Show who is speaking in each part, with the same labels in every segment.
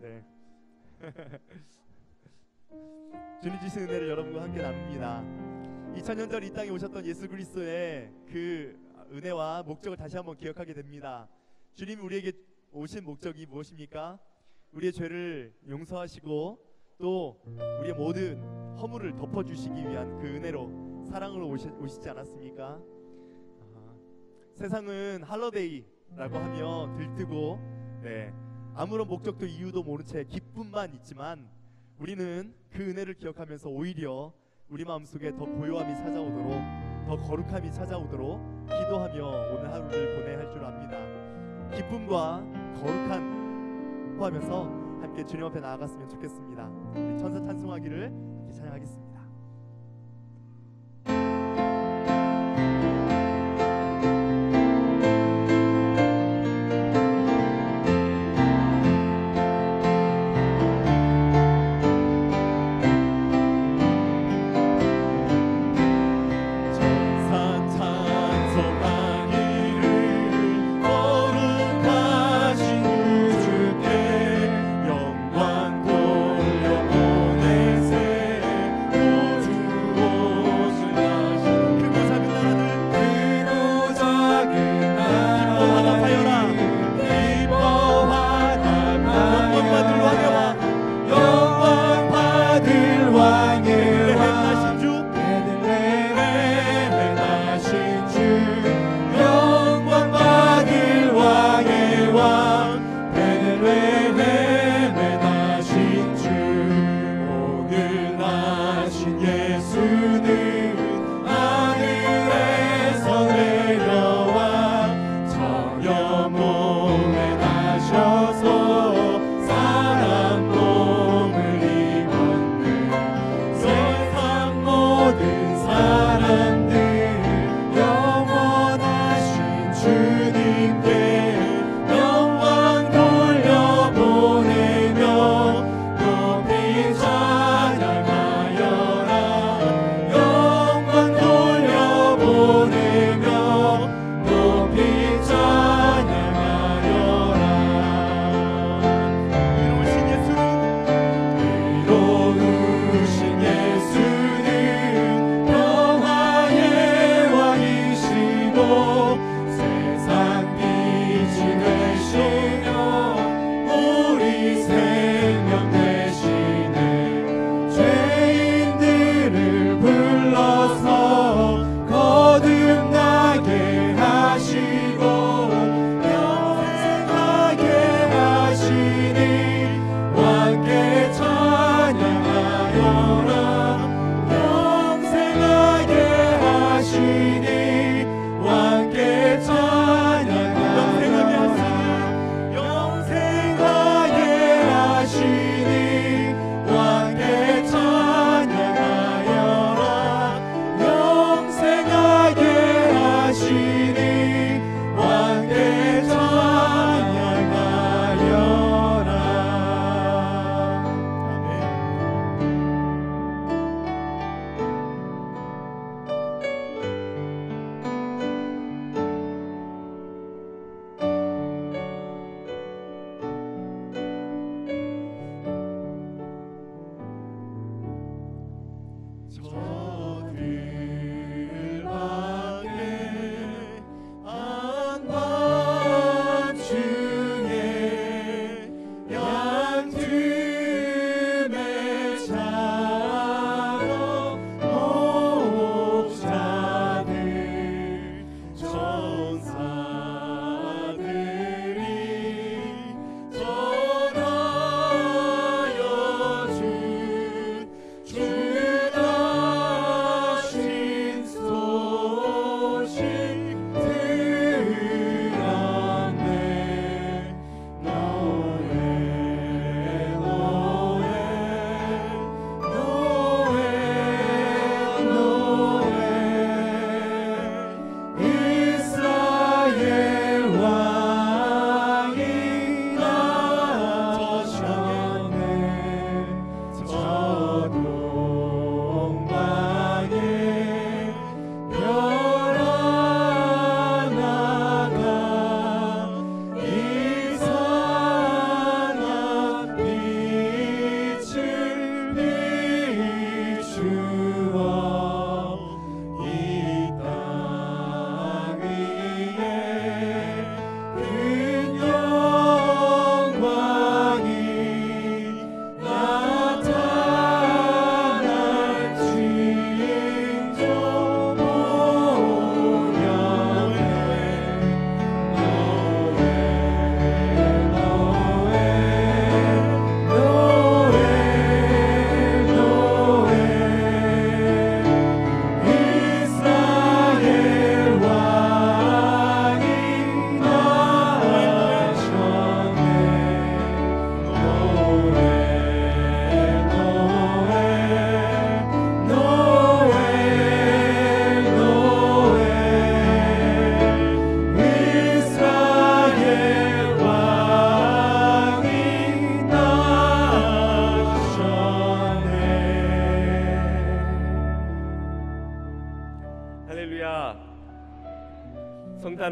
Speaker 1: 네. 주님 주신 은혜를 여러분과 함께 나눕니다. 2000년 전 이 땅에 오셨던 예수 그리스도의 그 은혜와 목적을 다시 한번 기억하게 됩니다. 주님이 우리에게 오신 목적이 무엇입니까? 우리의 죄를 용서하시고 또 우리의 모든 허물을 덮어주시기 위한 그 은혜로 사랑으로 오시지 않았습니까? 세상은 할러데이라고 하면 들뜨고 아무런 목적도 이유도 모른 채 기쁨만 있지만 우리는 그 은혜를 기억하면서 오히려 우리 마음속에 더 고요함이 찾아오도록 더 거룩함이 찾아오도록 기도하며 오늘 하루를 보내야 할 줄 압니다. 기쁨과 거룩한 포함해서 함께 주님 앞에 나아갔으면 좋겠습니다. 우리 천사 찬송하기를 함께 찬양하겠습니다.
Speaker 2: 영광 돌려보내세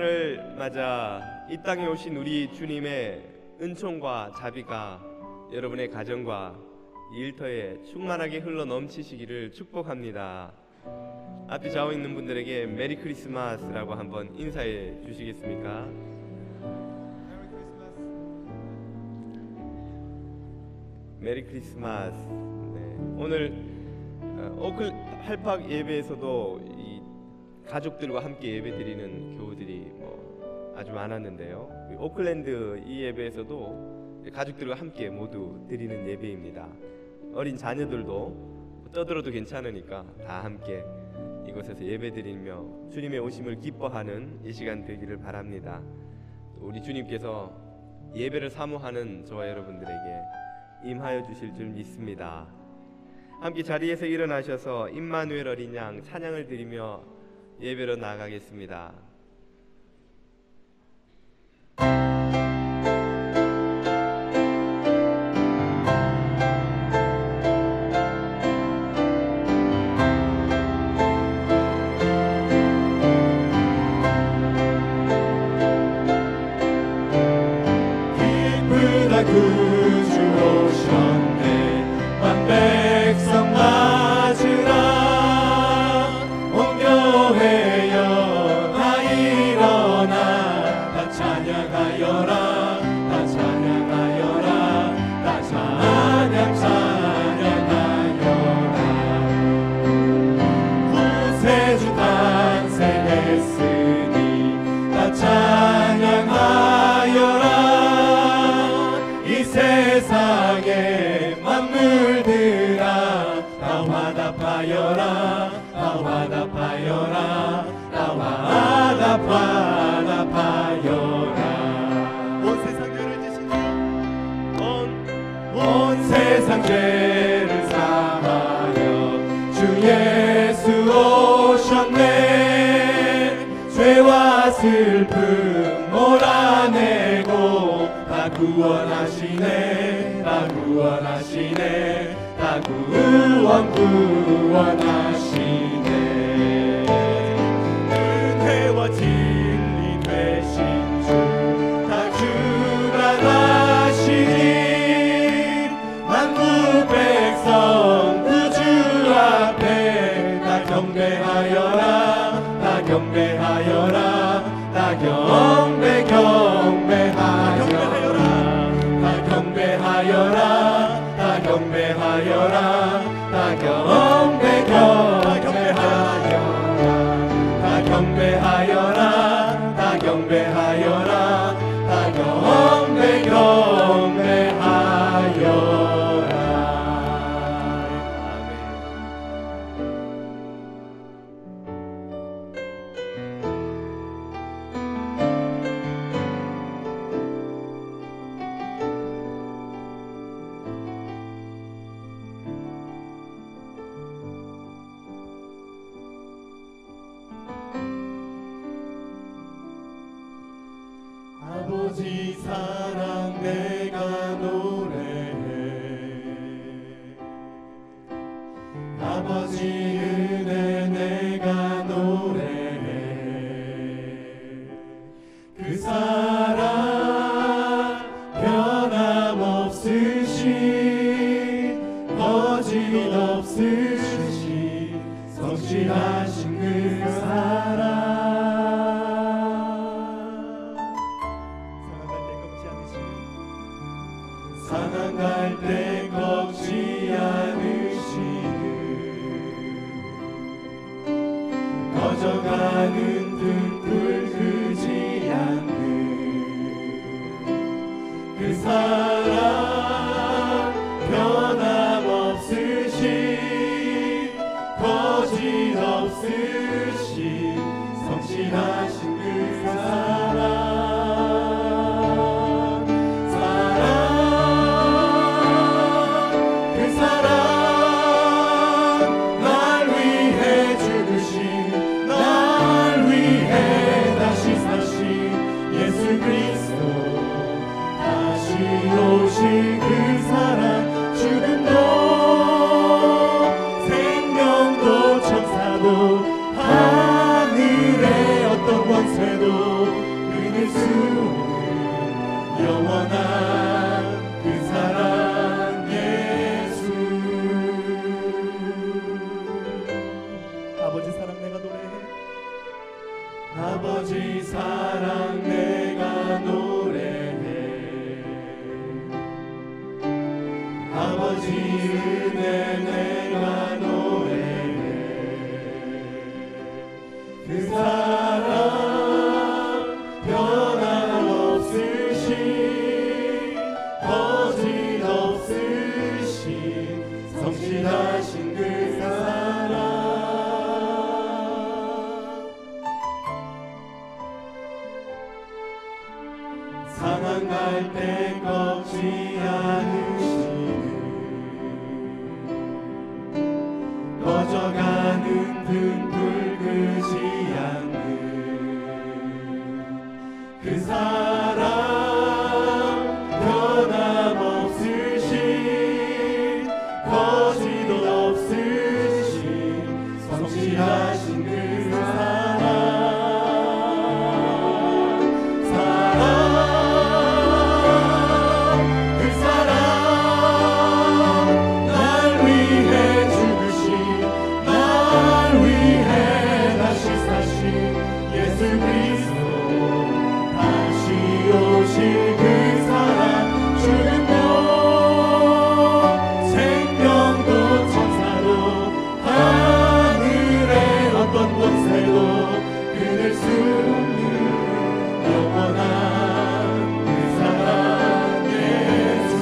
Speaker 2: 주말을 맞아 이 땅에 오신 우리 주님의 은총과 자비가 여러분의 가정과 일터에 충만하게 흘러 넘치시기를 축복합니다. 앞에 좌우 있는 분들에게 메리 크리스마스라고 한번 인사해 주시겠습니까? 메리 크리스마스. 네. 오늘 오클 할팍 예배에서도 이 가족들과 함께 예배드리는 교우들이 아주 많았는데요. 오클랜드 이 예배에서도 가족들과 함께 모두 드리는 예배입니다. 어린 자녀들도 떠들어도 괜찮으니까 다 함께 이곳에서 예배드리며 주님의 오심을 기뻐하는 이 시간 되기를 바랍니다. 우리 주님께서 예배를 사모하는 저와 여러분들에게 임하여 주실 줄 믿습니다. 함께 자리에서 일어나셔서 임마누엘 어린 양 찬양을 드리며 예배로 나아가겠습니다.
Speaker 3: 기쁘다 구주 오셨네 만 백성 맞으라 온 교회여 다 일어나 다 찬양하여라 다 찬양하여라 다 찬양하여라 구세주 탄생했으니 다 찬양하여라 세상의 만물들아 다 화답하여라 다 화답하여라 다 화답하여라
Speaker 1: 온 세상 죄를 지시고
Speaker 3: 온 세상 죄를 사하여 주 예수 오셨네 죄와 슬픔 몰아내고 다 구원하시네 다 구원하시네 다 구원하시네 은혜와 진리 되신 주 다 주관하시니 만국 백성 구주 앞에 다 경배하여라 다 경배하여라 다 경배하여라 다 경배하여라 다 경배하여라 다 경배하여라 다 경배하여라 다 경배하여라. 아버지 사랑 내가 노래해 아버지 은혜 내가 노래해 그 사랑 변함없으신 거짓없으신 성실하신 그 사랑 상한 갈 때 꺾지 않으시는 꺼져가는 등불 끄지 않는 그 사랑 변함없으신 거짓없으신 성실하신 그 사랑 오신 그 사랑 죽음도 생명도 천사도 하늘의 어떤 아버지 은혜 내가 노래해 그 사랑 변함없으신 거짓없으신 성실하신 그 사랑 상한 갈대 꺾지 않으시는 꺼져가는 등불 끄지 않는 그 사랑 변함없으신 거짓 없으신 성실하신 그 사랑 그 사랑 날 위해 죽으신 날 위해 다시 사신 예수 그리스도 다시 오실 그 사랑 죽음도 생명도 천사도 하늘의 어떤 권세도 끊을 수 없는 영원한 그 사랑 예수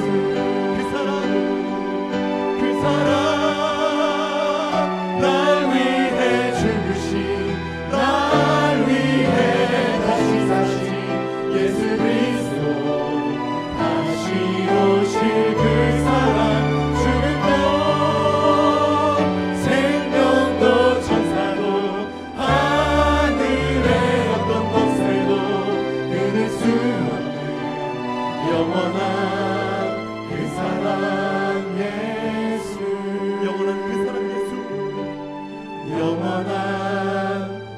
Speaker 3: 그 사랑 날 위해 죽으신 날 위해 다시 사신 예수 그리스도 다시 오실 그 사랑 죽음도 생명도 천사도 하늘의 어떤 권세도 끊을 수 없는 영원한 그 사랑 예수
Speaker 1: 영원한 그 사랑 예수
Speaker 3: 영원한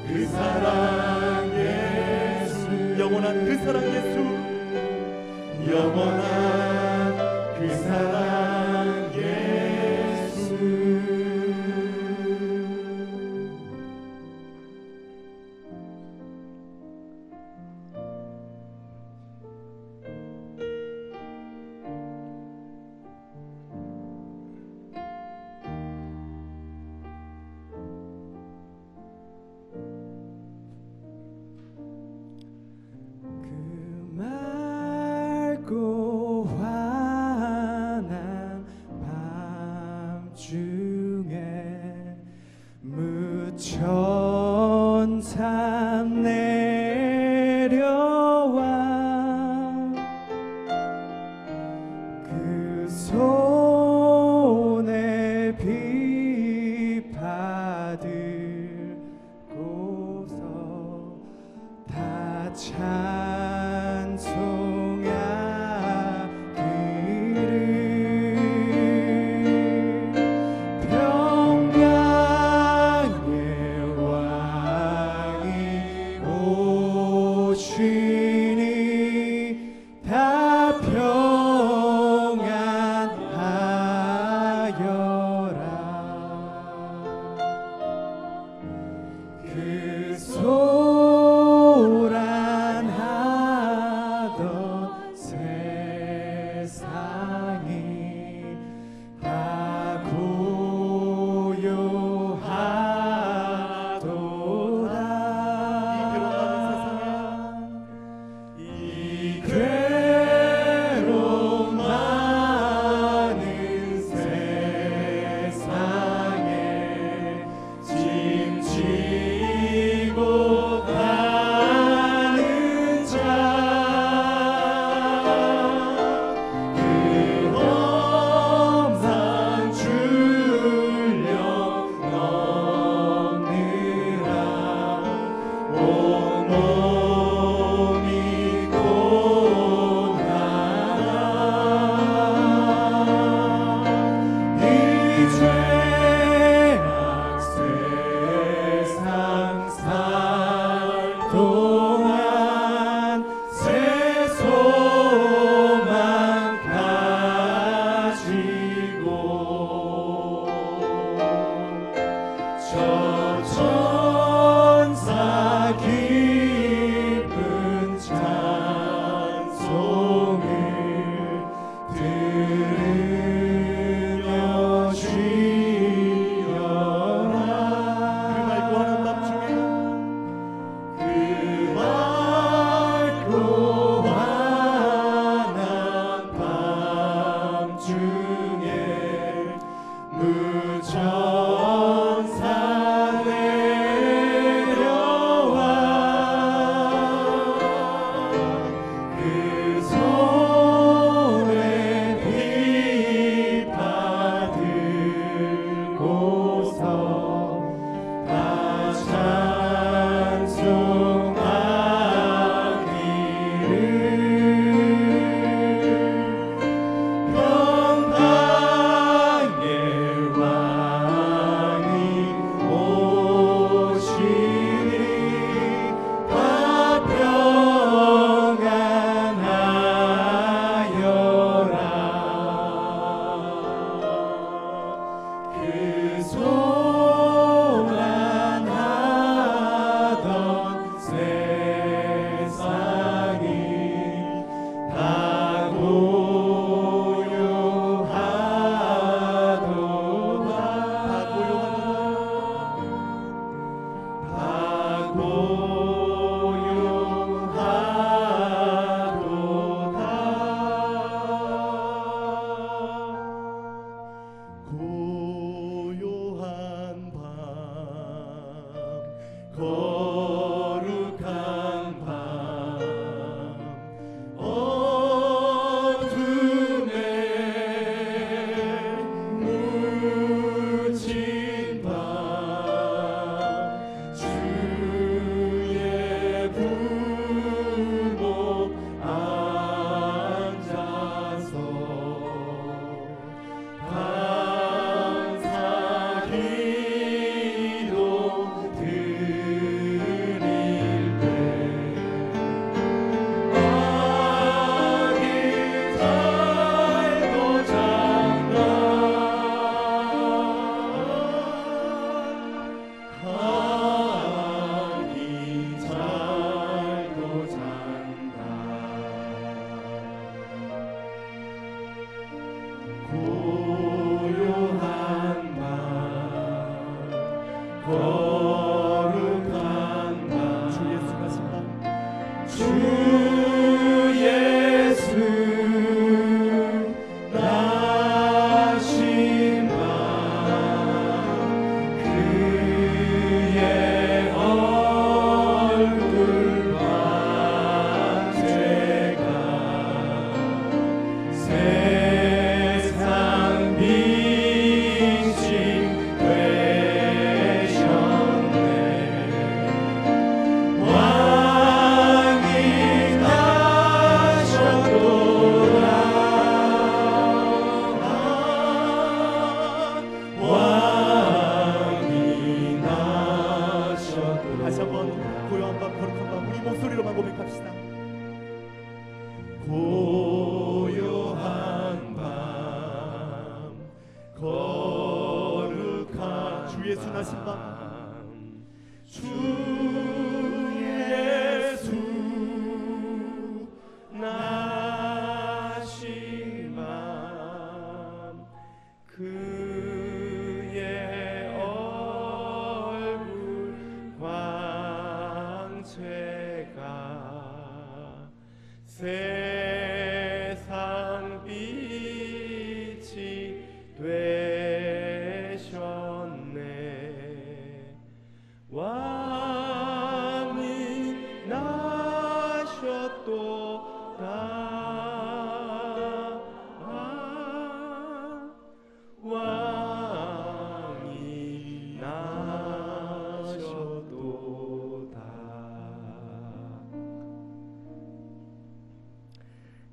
Speaker 3: 그 사랑 예수
Speaker 1: 영원한 그 사랑 예수
Speaker 3: 영원한 그 사랑 예수 그 맑고 환한 밤중에 무천사 내려와 그 손에 비 받을고서 다 찬송하기를 평강의 왕이 오시니 다 평안하리라
Speaker 1: 우리의 순하신 맘
Speaker 2: 주 예수 나신 맘 그의 얼굴 광채가 세상 빛이 되셨네. 왕이 나셨도다. 왕이 나셨도다.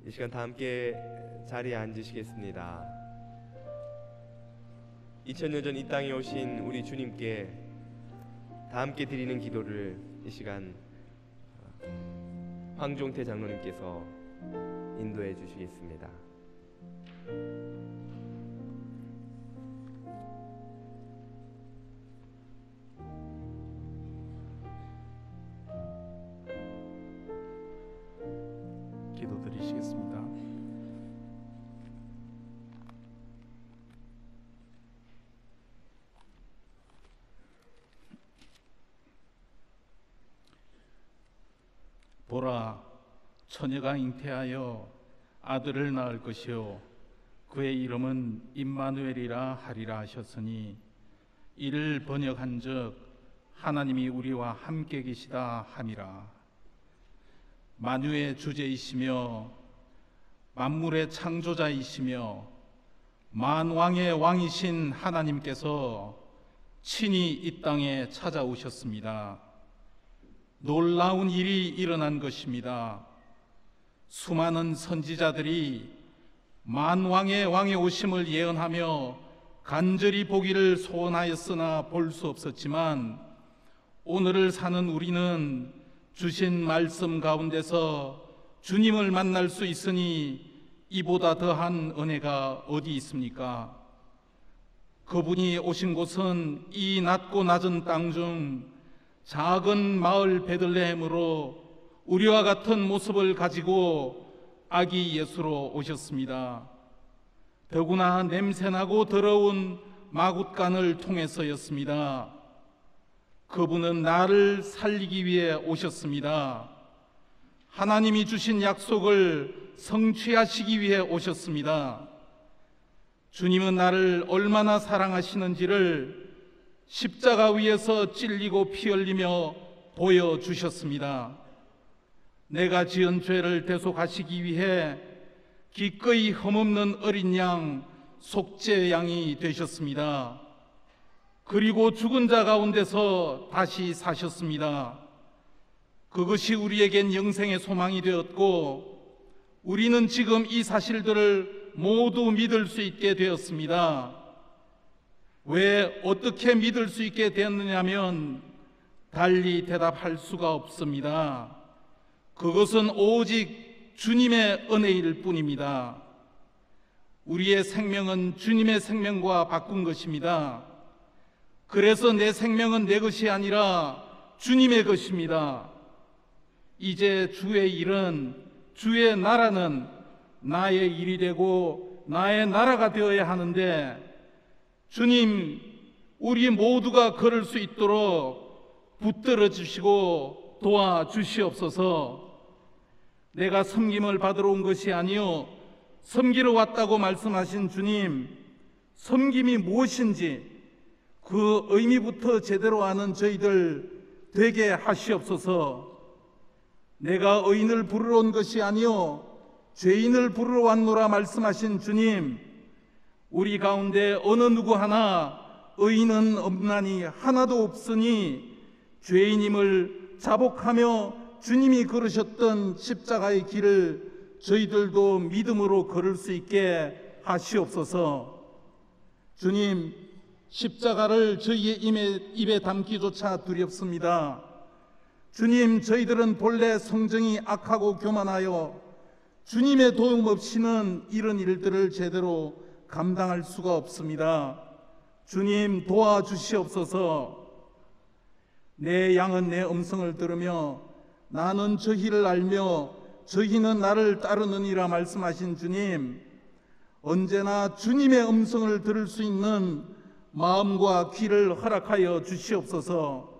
Speaker 2: 이 시간 다 함께 자리에 앉으시겠습니다. 2000년 전 이 땅에 오신 우리 주님께 다 함께 드리는 기도를 이 시간 황종태 장로님께서 인도해 주시겠습니다.
Speaker 3: 기도드리시겠습니다. 보라, 처녀가 잉태하여 아들을 낳을 것이요 그의 이름은 임마누엘이라 하리라 하셨으니 이를 번역한즉 하나님이 우리와 함께 계시다 함이라. 만유의 주제이시며 만물의 창조자이시며 만왕의 왕이신 하나님께서 친히 이 땅에 찾아오셨습니다. 놀라운 일이 일어난 것입니다. 수많은 선지자들이 만왕의 왕의 오심을 예언하며 간절히 보기를 소원하였으나 볼 수 없었지만 오늘을 사는 우리는 주신 말씀 가운데서 주님을 만날 수 있으니 이보다 더한 은혜가 어디 있습니까? 그분이 오신 곳은 이 낮고 낮은 땅 중 작은 마을 베들레헴으로 우리와 같은 모습을 가지고 아기 예수로 오셨습니다. 더구나 냄새나고 더러운 마굿간을 통해서였습니다. 그분은 나를 살리기 위해 오셨습니다. 하나님이 주신 약속을 성취하시기 위해 오셨습니다. 주님은 나를 얼마나 사랑하시는지를 십자가 위에서 찔리고 피 흘리며 보여주셨습니다. 내가 지은 죄를 대속하시기 위해 기꺼이 흠없는 어린 양 속죄 양이 되셨습니다. 그리고 죽은 자 가운데서 다시 사셨습니다. 그것이 우리에겐 영생의 소망이 되었고 우리는 지금 이 사실들을 모두 믿을 수 있게 되었습니다. 왜 어떻게 믿을 수 있게 되었느냐면 달리 대답할 수가 없습니다. 그것은 오직 주님의 은혜일 뿐입니다. 우리의 생명은 주님의 생명과 바꾼 것입니다. 그래서 내 생명은 내 것이 아니라 주님의 것입니다. 이제 주의 일은, 주의 나라는 나의 일이 되고 나의 나라가 되어야 하는데 주님, 우리 모두가 걸을 수 있도록 붙들어 주시고 도와주시옵소서. 내가 섬김을 받으러 온 것이 아니요 섬기러 왔다고 말씀하신 주님, 섬김이 무엇인지 그 의미부터 제대로 아는 저희들 되게 하시옵소서. 내가 의인을 부르러 온 것이 아니요 죄인을 부르러 왔노라 말씀하신 주님, 우리 가운데 어느 누구 하나 의인은 없나니 하나도 없으니 죄인임을 자복하며 주님이 걸으셨던 십자가의 길을 저희들도 믿음으로 걸을 수 있게 하시옵소서. 주님, 십자가를 저희의 입에 담기조차 두렵습니다. 주님, 저희들은 본래 성정이 악하고 교만하여 주님의 도움 없이는 이런 일들을 제대로 감당할 수가 없습니다. 주님 도와주시옵소서. 내 양은 내 음성을 들으며 나는 저희를 알며 저희는 나를 따르느니라 말씀하신 주님, 언제나 주님의 음성을 들을 수 있는 마음과 귀를 허락하여 주시옵소서.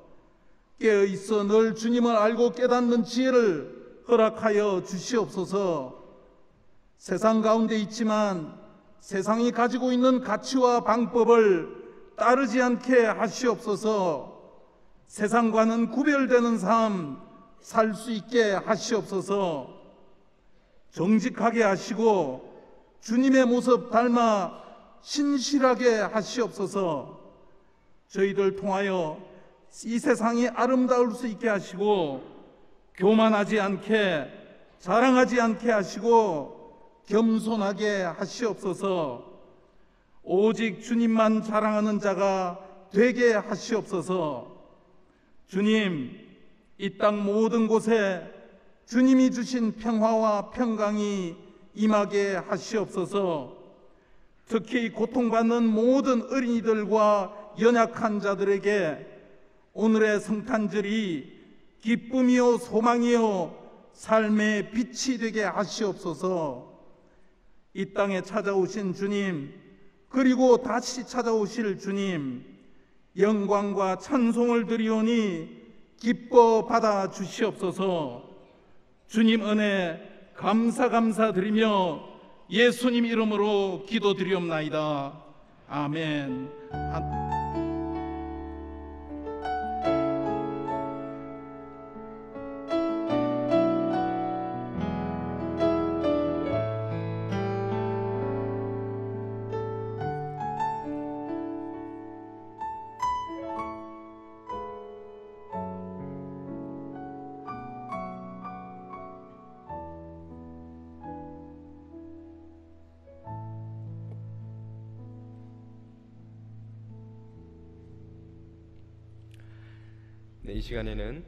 Speaker 3: 깨어있어 늘 주님을 알고 깨닫는 지혜를 허락하여 주시옵소서. 세상 가운데 있지만 세상이 가지고 있는 가치와 방법을 따르지 않게 하시옵소서. 세상과는 구별되는 삶 살 수 있게 하시옵소서. 정직하게 하시고 주님의 모습 닮아 신실하게 하시옵소서. 저희들 통하여 이 세상이 아름다울 수 있게 하시고 교만하지 않게 자랑하지 않게 하시고 겸손하게 하시옵소서. 오직 주님만 자랑하는 자가 되게 하시옵소서. 주님, 이 땅 모든 곳에 주님이 주신 평화와 평강이 임하게 하시옵소서. 특히 고통받는 모든 어린이들과 연약한 자들에게 오늘의 성탄절이 기쁨이요 소망이요 삶의 빛이 되게 하시옵소서. 이 땅에 찾아오신 주님, 그리고 다시 찾아오실 주님, 영광과 찬송을 드리오니 기뻐 받아 주시옵소서. 주님 은혜 감사드리며 예수님 이름으로 기도드리옵나이다. 아멘.
Speaker 2: 네, 이 시간에는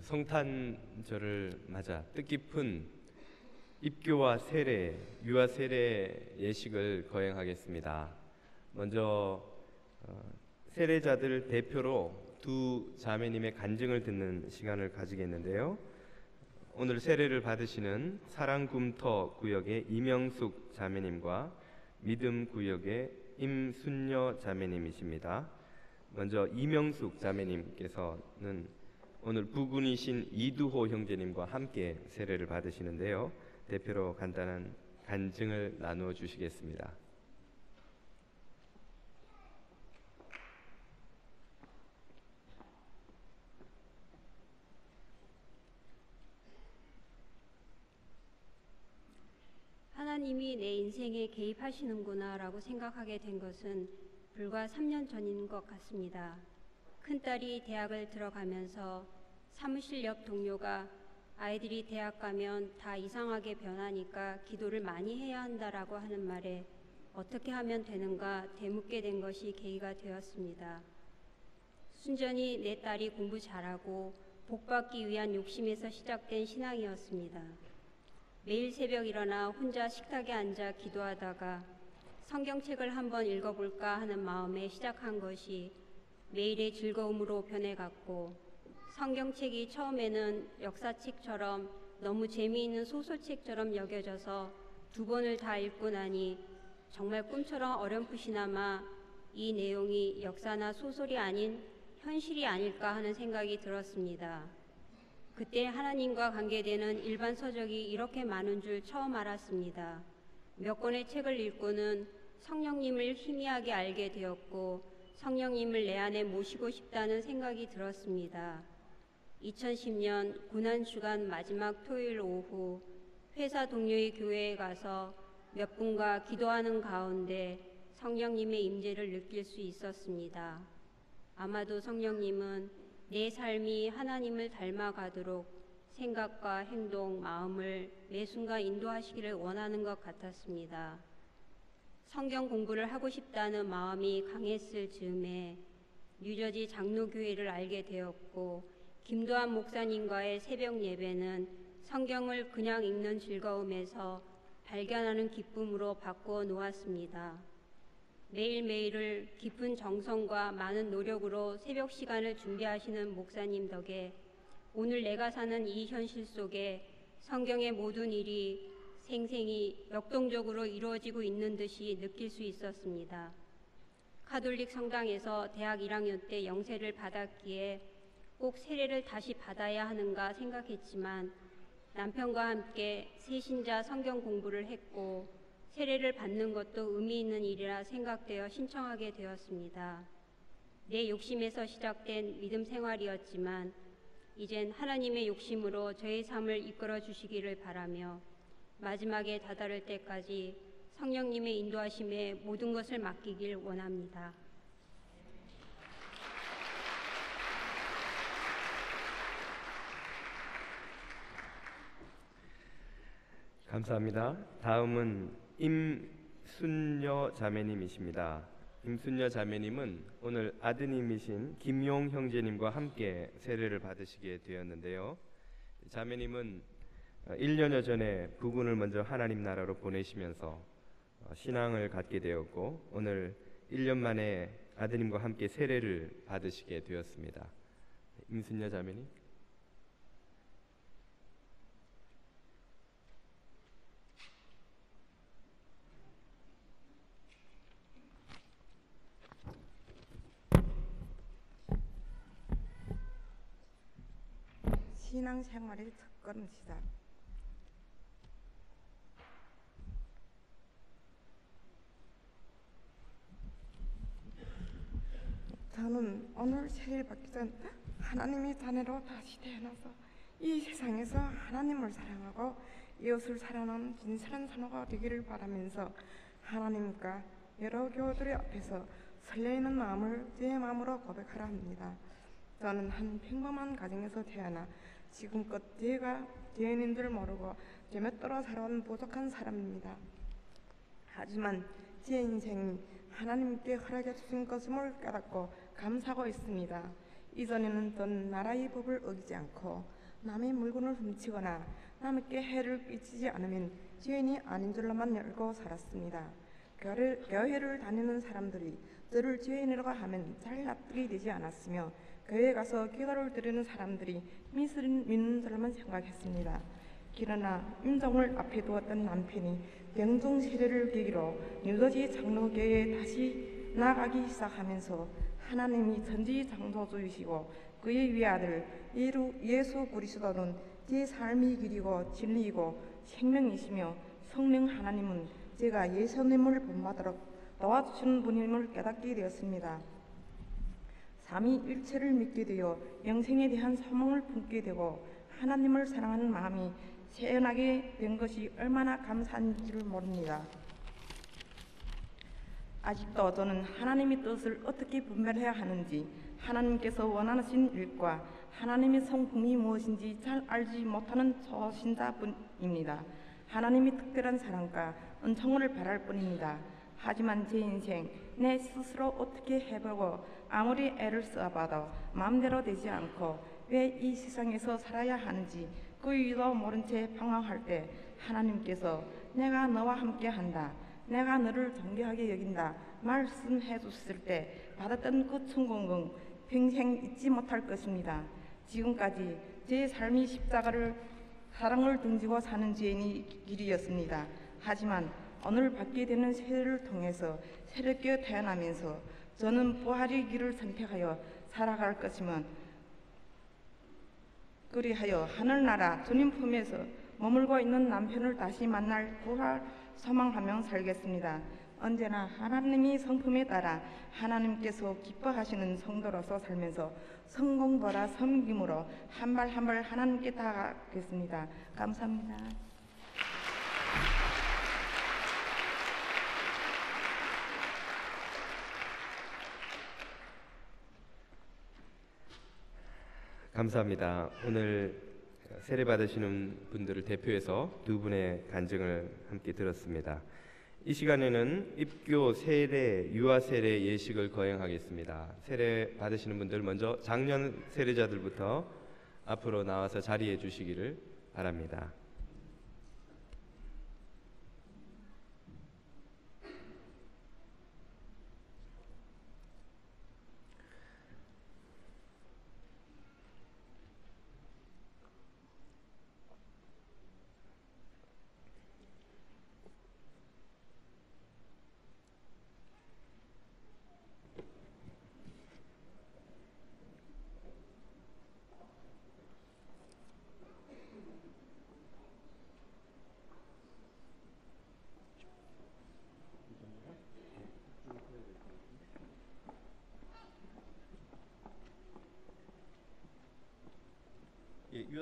Speaker 2: 성탄절을 맞아 뜻깊은 입교와 세례, 유아 세례 예식을 거행하겠습니다. 먼저 세례자들 대표로 두 자매님의 간증을 듣는 시간을 가지겠는데요. 오늘 세례를 받으시는 사랑굼터 구역의 이명숙 자매님과 믿음 구역의 임순녀 자매님이십니다. 먼저 이명숙 자매님께서는 오늘 부군이신 이두호 형제님과 함께 세례를 받으시는데요. 대표로 간단한 간증을 나누어 주시겠습니다.
Speaker 4: 하나님이 내 인생에 개입하시는구나 라고 생각하게 된 것은 불과 3년 전인 것 같습니다. 큰딸이 대학을 들어가면서 사무실 옆 동료가 아이들이 대학 가면 다 이상하게 변하니까 기도를 많이 해야 한다라고 하는 말에 어떻게 하면 되는가 되묻게 된 것이 계기가 되었습니다. 순전히 내 딸이 공부 잘하고 복받기 위한 욕심에서 시작된 신앙이었습니다. 매일 새벽 일어나 혼자 식탁에 앉아 기도하다가 성경책을 한번 읽어볼까 하는 마음에 시작한 것이 매일의 즐거움으로 변해갔고, 성경책이 처음에는 역사책처럼 너무 재미있는 소설책처럼 여겨져서 2번을 다 읽고 나니 정말 꿈처럼 어렴풋이나마 이 내용이 역사나 소설이 아닌 현실이 아닐까 하는 생각이 들었습니다. 그때 하나님과 관계되는 일반 서적이 이렇게 많은 줄 처음 알았습니다. 몇 권의 책을 읽고는 성령님을 희미하게 알게 되었고 성령님을 내 안에 모시고 싶다는 생각이 들었습니다. 2010년 고난주간 마지막 토요일 오후 회사 동료의 교회에 가서 몇 분과 기도하는 가운데 성령님의 임재를 느낄 수 있었습니다. 아마도 성령님은 내 삶이 하나님을 닮아가도록 생각과 행동, 마음을 매 순간 인도하시기를 원하는 것 같았습니다. 성경 공부를 하고 싶다는 마음이 강했을 즈음에 뉴저지 장로교회를 알게 되었고 김도한 목사님과의 새벽 예배는 성경을 그냥 읽는 즐거움에서 발견하는 기쁨으로 바꾸어 놓았습니다. 매일매일을 깊은 정성과 많은 노력으로 새벽 시간을 준비하시는 목사님 덕에 오늘 내가 사는 이 현실 속에 성경의 모든 일이 생생히 역동적으로 이루어지고 있는 듯이 느낄 수 있었습니다. 카톨릭 성당에서 대학 1학년 때 영세를 받았기에 꼭 세례를 다시 받아야 하는가 생각했지만 남편과 함께 새신자 성경 공부를 했고 세례를 받는 것도 의미 있는 일이라 생각되어 신청하게 되었습니다. 내 욕심에서 시작된 믿음 생활이었지만 이젠 하나님의 욕심으로 저의 삶을 이끌어 주시기를 바라며 마지막에 다다를 때까지 성령님의 인도하심에 모든 것을 맡기길 원합니다.
Speaker 2: 감사합니다. 다음은 임순녀 자매님이십니다. 임순녀 자매님은 오늘 아드님이신 김용 형제님과 함께 세례를 받으시게 되었는데요. 자매님은 1년여 전에 부군을 먼저 하나님 나라로 보내시면서 신앙을 갖게 되었고 오늘 1년 만에 아드님과 함께 세례를 받으시게 되었습니다. 임순녀 자매님.
Speaker 5: 신앙생활의 첫걸음 시작. 저는 오늘 세례를 받기 전 하나님의 자녀로 다시 태어나서 이 세상에서 하나님을 사랑하고 이웃을 사랑하는 진실한 산호가 되기를 바라면서 하나님과 여러 교우들의 앞에서 설레이는 마음을 제 마음으로 고백하라 합니다. 저는 한 평범한 가정에서 태어나 지금껏 제가 죄인인 줄 모르고 제멋대로 살아온 부족한 사람입니다. 하지만 제 인생이 하나님께 허락해 주신 것임을 깨닫고 감사하고 있습니다. 이전에는 전 나라의 법을 어기지 않고 남의 물건을 훔치거나 남에게 해를 끼치지 않으면 죄인이 아닌 줄로만 알고 살았습니다. 교회를 다니는 사람들이 저를 죄인이라고 하면 잘 납득이 되지 않았으며 교회에 가서 기도를 드리는 사람들이 믿는 줄로만 생각했습니다. 그러나 임종을 앞에 두었던 남편이 병중 세례를 계기로 뉴저지 장로교회에 다시 나아가기 시작하면서 하나님이 천지 창조주이시고 그의 위아들 예수 그리스도는 제 삶의 길이고 진리이고 생명이시며 성령 하나님은 제가 예수님을 본받도록 도와주시는 분임을 깨닫게 되었습니다. 삼위일체를 믿게 되어 영생에 대한 소망을 품게 되고 하나님을 사랑하는 마음이 새어나게 된 것이 얼마나 감사한지를 모릅니다. 아직도 저는 하나님의 뜻을 어떻게 분별해야 하는지, 하나님께서 원하신 일과 하나님의 성품이 무엇인지 잘 알지 못하는 초신자분입니다. 하나님의 특별한 사랑과 은총을 바랄 뿐입니다. 하지만 제 인생 내 스스로 어떻게 해보고 아무리 애를 써봐도 마음대로 되지 않고 왜 이 세상에서 살아야 하는지 그 이유도 모른 채 방황할 때 하나님께서 내가 너와 함께 한다, 내가 너를 존귀하게 여긴다 말씀해 주셨을 때 받았던 그 충고는 평생 잊지 못할 것입니다. 지금까지 제 삶이 십자가를 사랑을 등지고 사는 죄인의 길이었습니다. 하지만 오늘 받게 되는 세례를 통해서 새롭게 태어나면서 저는 부활의 길을 선택하여 살아갈 것이면 그리하여 하늘나라 주님 품에서 머물고 있는 남편을 다시 만날 부활 소망하며 살겠습니다. 언제나 하나님의 성품에 따라 하나님께서 기뻐하시는 성도로서 살면서 성공보다 섬김으로 한 발 한 발 하나님께 다가가겠습니다. 감사합니다.
Speaker 2: 감사합니다. 오늘 세례 받으시는 분들을 대표해서 두 분의 간증을 함께 들었습니다. 이 시간에는 입교, 세례, 유아 세례 예식을 거행하겠습니다. 세례 받으시는 분들 먼저 작년 세례자들부터 앞으로 나와서 자리해 주시기를 바랍니다.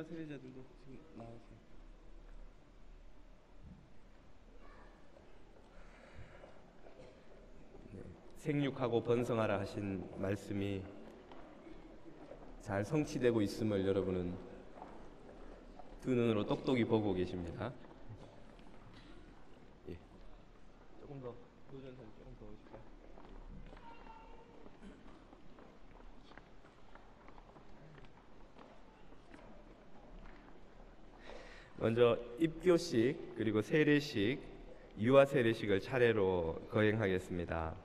Speaker 2: 세례자들도 지금 나오세요. 네, 생육하고 번성하라 하신 말씀이 잘 성취되고 있음을 여러분은 두 눈으로 똑똑히 보고 계십니다. 예. 조금 더 도전선 조금 더 오실까요? 먼저 입교식 그리고 세례식, 유아 세례식을 차례로 거행하겠습니다.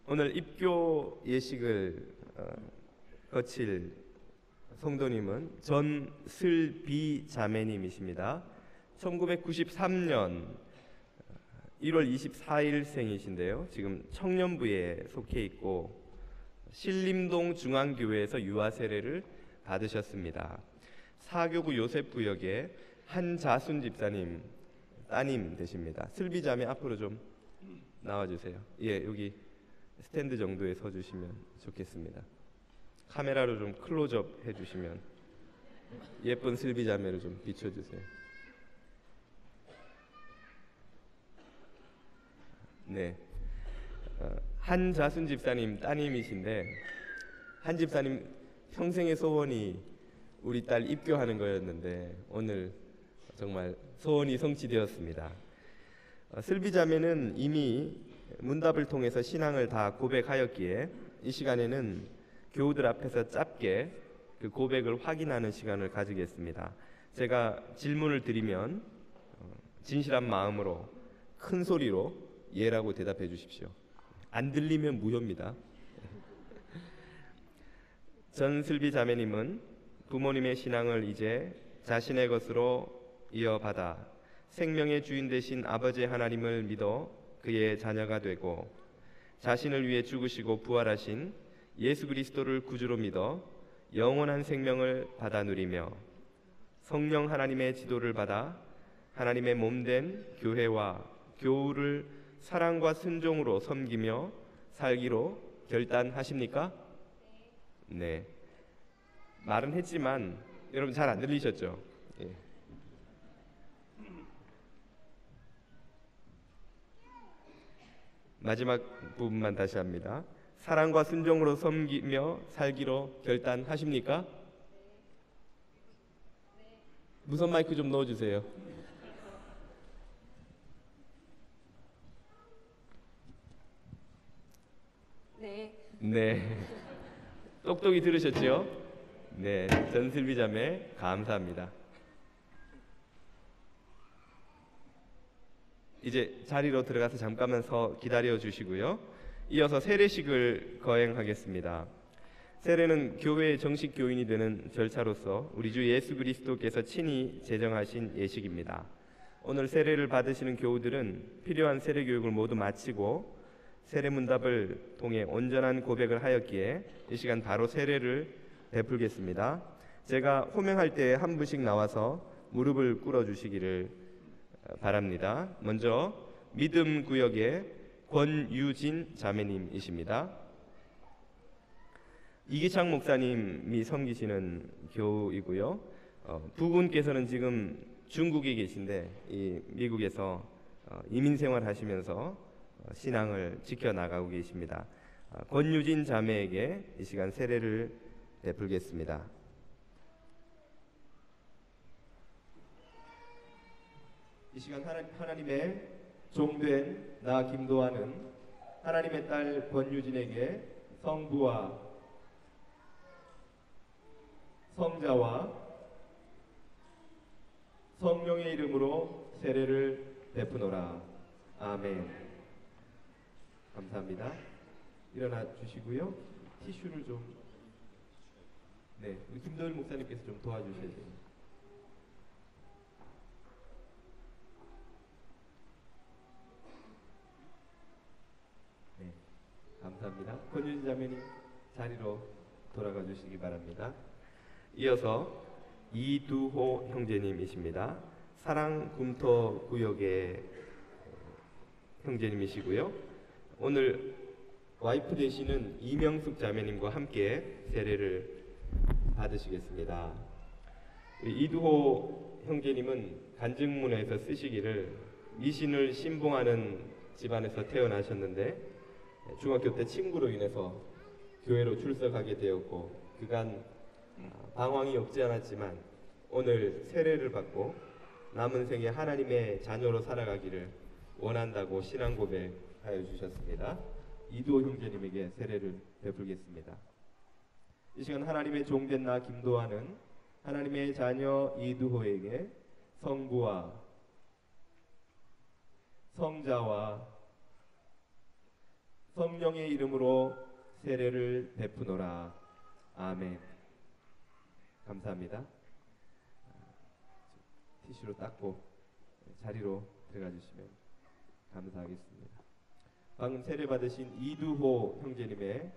Speaker 2: 오늘 입교 예식을 거칠 성도님은 전슬비 자매님이십니다. 1993년 1월 24일 생이신데요. 지금 청년부에 속해 있고 신림동 중앙교회에서 유아 세례를 받으셨습니다. 사교구 요셉구역의 한자순 집사님 따님 되십니다. 슬비 자매 앞으로 좀 나와주세요. 예, 여기 스탠드 정도에 서주시면 좋겠습니다. 카메라로 좀 클로즈업 해주시면 예쁜 슬비 자매를 좀 비춰주세요. 네, 한자순 집사님 따님이신데 한 집사님 평생의 소원이 우리 딸 입교하는 거였는데 오늘 정말 소원이 성취되었습니다. 슬비 자매는 이미 문답을 통해서 신앙을 다 고백하였기에 이 시간에는 교우들 앞에서 짧게 그 고백을 확인하는 시간을 가지겠습니다. 제가 질문을 드리면 진실한 마음으로 큰 소리로 예라고 대답해 주십시오. 안 들리면 무효입니다. 전슬비 자매님은 부모님의 신앙을 이제 자신의 것으로 이어받아 생명의 주인 되신 아버지 하나님을 믿어 그의 자녀가 되고 자신을 위해 죽으시고 부활하신 예수 그리스도를 구주로 믿어 영원한 생명을 받아 누리며 성령 하나님의 지도를 받아 하나님의 몸된 교회와 교우를 사랑과 순종으로 섬기며 살기로 결단하십니까? 네. 말은 했지만 여러분 잘 안 들리셨죠? 예. 마지막 부분만 다시 합니다. 사랑과 순종으로 섬기며 살기로 결단하십니까? 무선 마이크 좀 넣어주세요.
Speaker 4: 네.
Speaker 2: 네. 똑똑히 들으셨죠? 네, 전슬비 자매 감사합니다. 이제 자리로 들어가서 잠깐만 서 기다려 주시고요. 이어서 세례식을 거행하겠습니다. 세례는 교회의 정식 교인이 되는 절차로서 우리 주 예수 그리스도께서 친히 제정하신 예식입니다. 오늘 세례를 받으시는 교우들은 필요한 세례 교육을 모두 마치고 세례 문답을 통해 온전한 고백을 하였기에 이 시간 바로 세례를 베풀겠습니다. 제가 호명할 때 한 분씩 나와서 무릎을 꿇어 주시기를 바랍니다. 먼저 믿음 구역의 권유진 자매님이십니다. 이기창 목사님이 섬기시는 교우이고요. 부군께서는 지금 중국에 계신데 이 미국에서 이민 생활하시면서 신앙을 지켜나가고 계십니다. 권유진 자매에게 이 시간 세례를 베풀겠습니다. 이 시간 하나님의 종된 나 김도환은 하나님의 딸 권유진에게 성부와 성자와 성령의 이름으로 세례를 베푸노라. 아멘. 감사합니다. 일어나 주시고요. 티슈를 좀, 네, 우리 김도일 목사님께서 좀 도와주셔야 됩니다. 네, 감사합니다. 권유진 자매님 자리로 돌아가 주시기 바랍니다. 이어서 이두호 형제님이십니다. 사랑금토 구역의 형제님이시고요. 오늘 와이프 되시는 이명숙 자매님과 함께 세례를 받으시겠습니다. 이두호 형제님은 간증문에서 쓰시기를 미신을 신봉하는 집안에서 태어나셨는데 중학교 때 친구로 인해서 교회로 출석하게 되었고 그간 방황이 없지 않았지만 오늘 세례를 받고 남은 생에 하나님의 자녀로 살아가기를 원한다고 신앙 고백하여 주셨습니다. 이두호 형제님에게 세례를 베풀겠습니다. 이 시간 하나님의 종된 나 김도환은 하나님의 자녀 이두호에게 성부와 성자와 성령의 이름으로 세례를 베푸노라. 아멘. 감사합니다. 티슈로 닦고 자리로 들어가 주시면 감사하겠습니다. 방금 세례 받으신 이두호 형제님의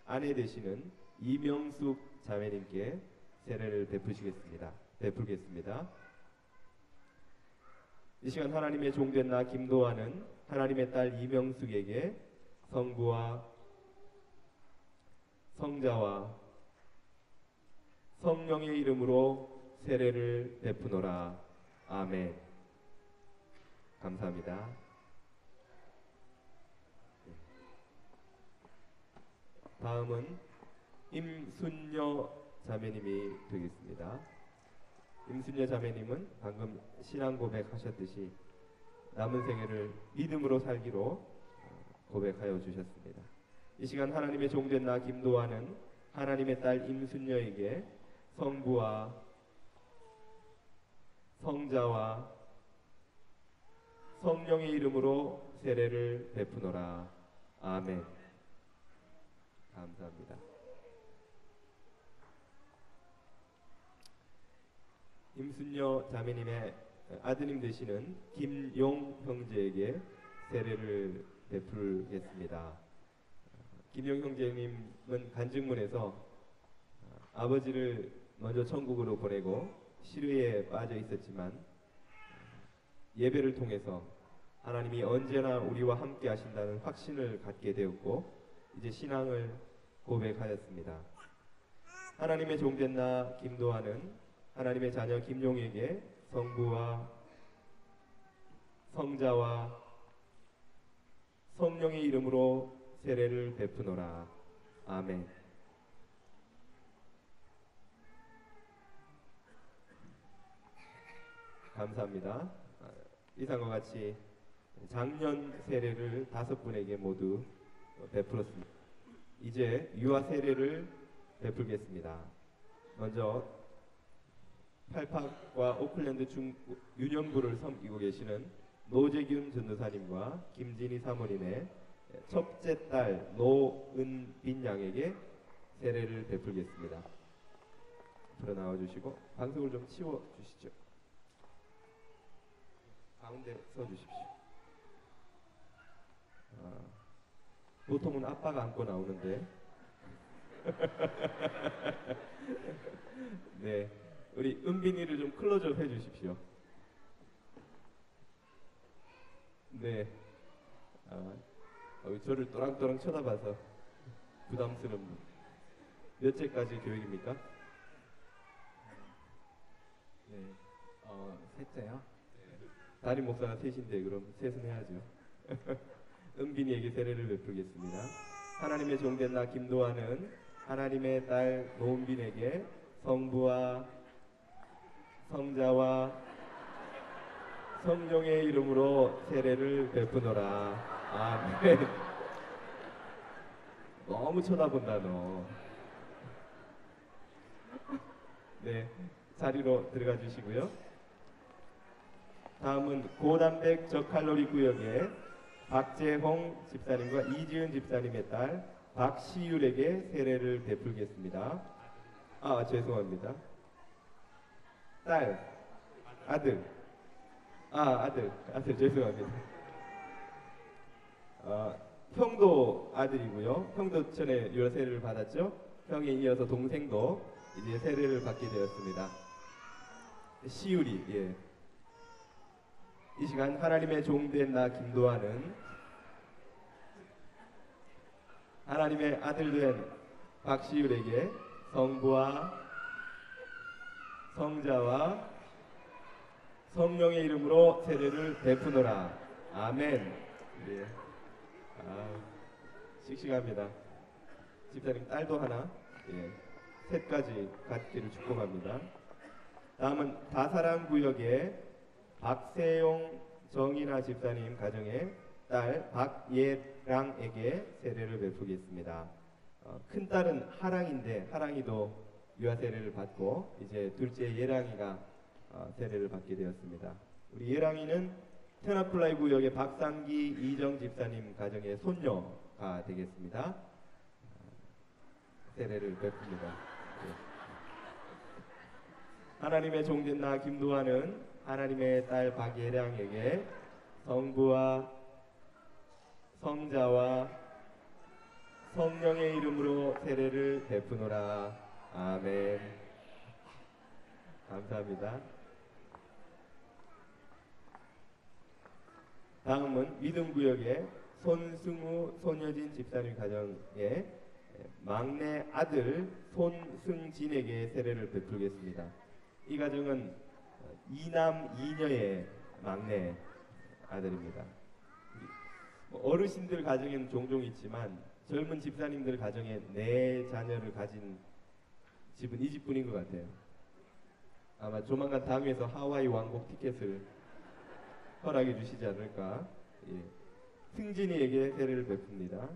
Speaker 2: 아내 되시는 이명숙 자매님께 세례를 베풀겠습니다. 이 시간 하나님의 종된 나 김도환은 하나님의 딸 이명숙에게 성부와 성자와 성령의 이름으로 세례를 베푸노라. 아멘. 감사합니다. 다음은 임순녀 자매님이 되겠습니다. 임순녀 자매님은 방금 신앙 고백하셨듯이 남은 생애를 믿음으로 살기로 고백하여 주셨습니다. 이 시간 하나님의 종된 나 김도환은 하나님의 딸 임순녀에게 성부와 성자와 성령의 이름으로 세례를 베푸노라. 아멘. 감사합니다. 임순녀 자매님의 아드님 되시는 김용 형제에게 세례를 베풀겠습니다. 김용 형제님은 간증문에서 아버지를 먼저 천국으로 보내고 시루에 빠져 있었지만 예배를 통해서 하나님이 언제나 우리와 함께 하신다는 확신을 갖게 되었고 이제 신앙을 고백하였습니다. 하나님의 종된 나 김도환은 하나님의 자녀 김용에게 성부와 성자와 성령의 이름으로 세례를 베푸노라. 아멘. 감사합니다. 이상과 같이 작년 세례를 5분에게 모두 베풀었습니다. 이제 유아 세례를 베풀겠습니다. 먼저 팔팍과 오클랜드 유년부를 섬기고 계시는 노재균 전도사님과 김진희 사모님의 첫째 딸 노은빈 양에게 세례를 베풀겠습니다. 앞으로 나와주시고 방석을 좀 치워주시죠. 가운데 서주십시오. 보통은 아빠가 안고 나오는데 네, 우리 은빈이를 좀 클로즈업 해주십시오. 네, 저를 또랑또랑 쳐다봐서 부담스럽네요. 몇째까지 교육입니까?
Speaker 6: 네, 셋째요.
Speaker 2: 담임 목사가 셋인데 그럼 셋은 해야죠. 은빈이에게 세례를 베풀겠습니다. 하나님의 종된 나 김도환은 하나님의 딸 노은빈에게 성부와 성자와 성령의 이름으로 세례를 베푸노라. 아멘. 너무 쳐다본다 너. 네, 자리로 들어가 주시고요. 다음은 고단백 저칼로리 구역의 박재홍 집사님과 이지은 집사님의 딸 박시율에게 세례를 베풀겠습니다. 죄송합니다. 딸, 아들, 아들 죄송합니다. 형도 아들이고요. 형도 전에 유아 세례를 받았죠. 형에 이어서 동생도 이제 세례를 받게 되었습니다. 시율이, 예. 이 시간 하나님의 종된 나 김도환은 하나님의 아들 된 박시율에게 성부와 성자와 성령의 이름으로 세례를 베푸노라. 아멘. 예. 씩씩합니다. 집사님 딸도 하나, 예, 셋까지 갖기를 축복합니다. 다음은 다사랑구역의 박세용 정인아 집사님 가정의 딸 박예랑에게 세례를 베푸겠습니다. 큰 딸은 하랑인데 하랑이도 유아 세례를 받고 이제 둘째 예랑이가 세례를 받게 되었습니다. 우리 예랑이는 테나플라이 구역의 박상기 이정 집사님 가정의 손녀가 되겠습니다. 세례를 베풉니다. 예. 하나님의 종된 나 김도환은 하나님의 딸 박예량에게 성부와 성자와 성령의 이름으로 세례를 베푸노라. 아멘. 감사합니다. 다음은 믿음구역의 손승우 손여진 집사님 가정의 막내 아들 손승진에게 세례를 베풀겠습니다. 이 가정은 이남 이녀의 막내 아들입니다. 어르신들 가정에는 종종 있지만 젊은 집사님들 가정에 4자녀를 가진 집은 이 집뿐인 것 같아요. 아마 조만간 당에서 하와이 왕복 티켓을 허락해 주시지 않을까. 예. 승진이에게 세례를 베풉니다.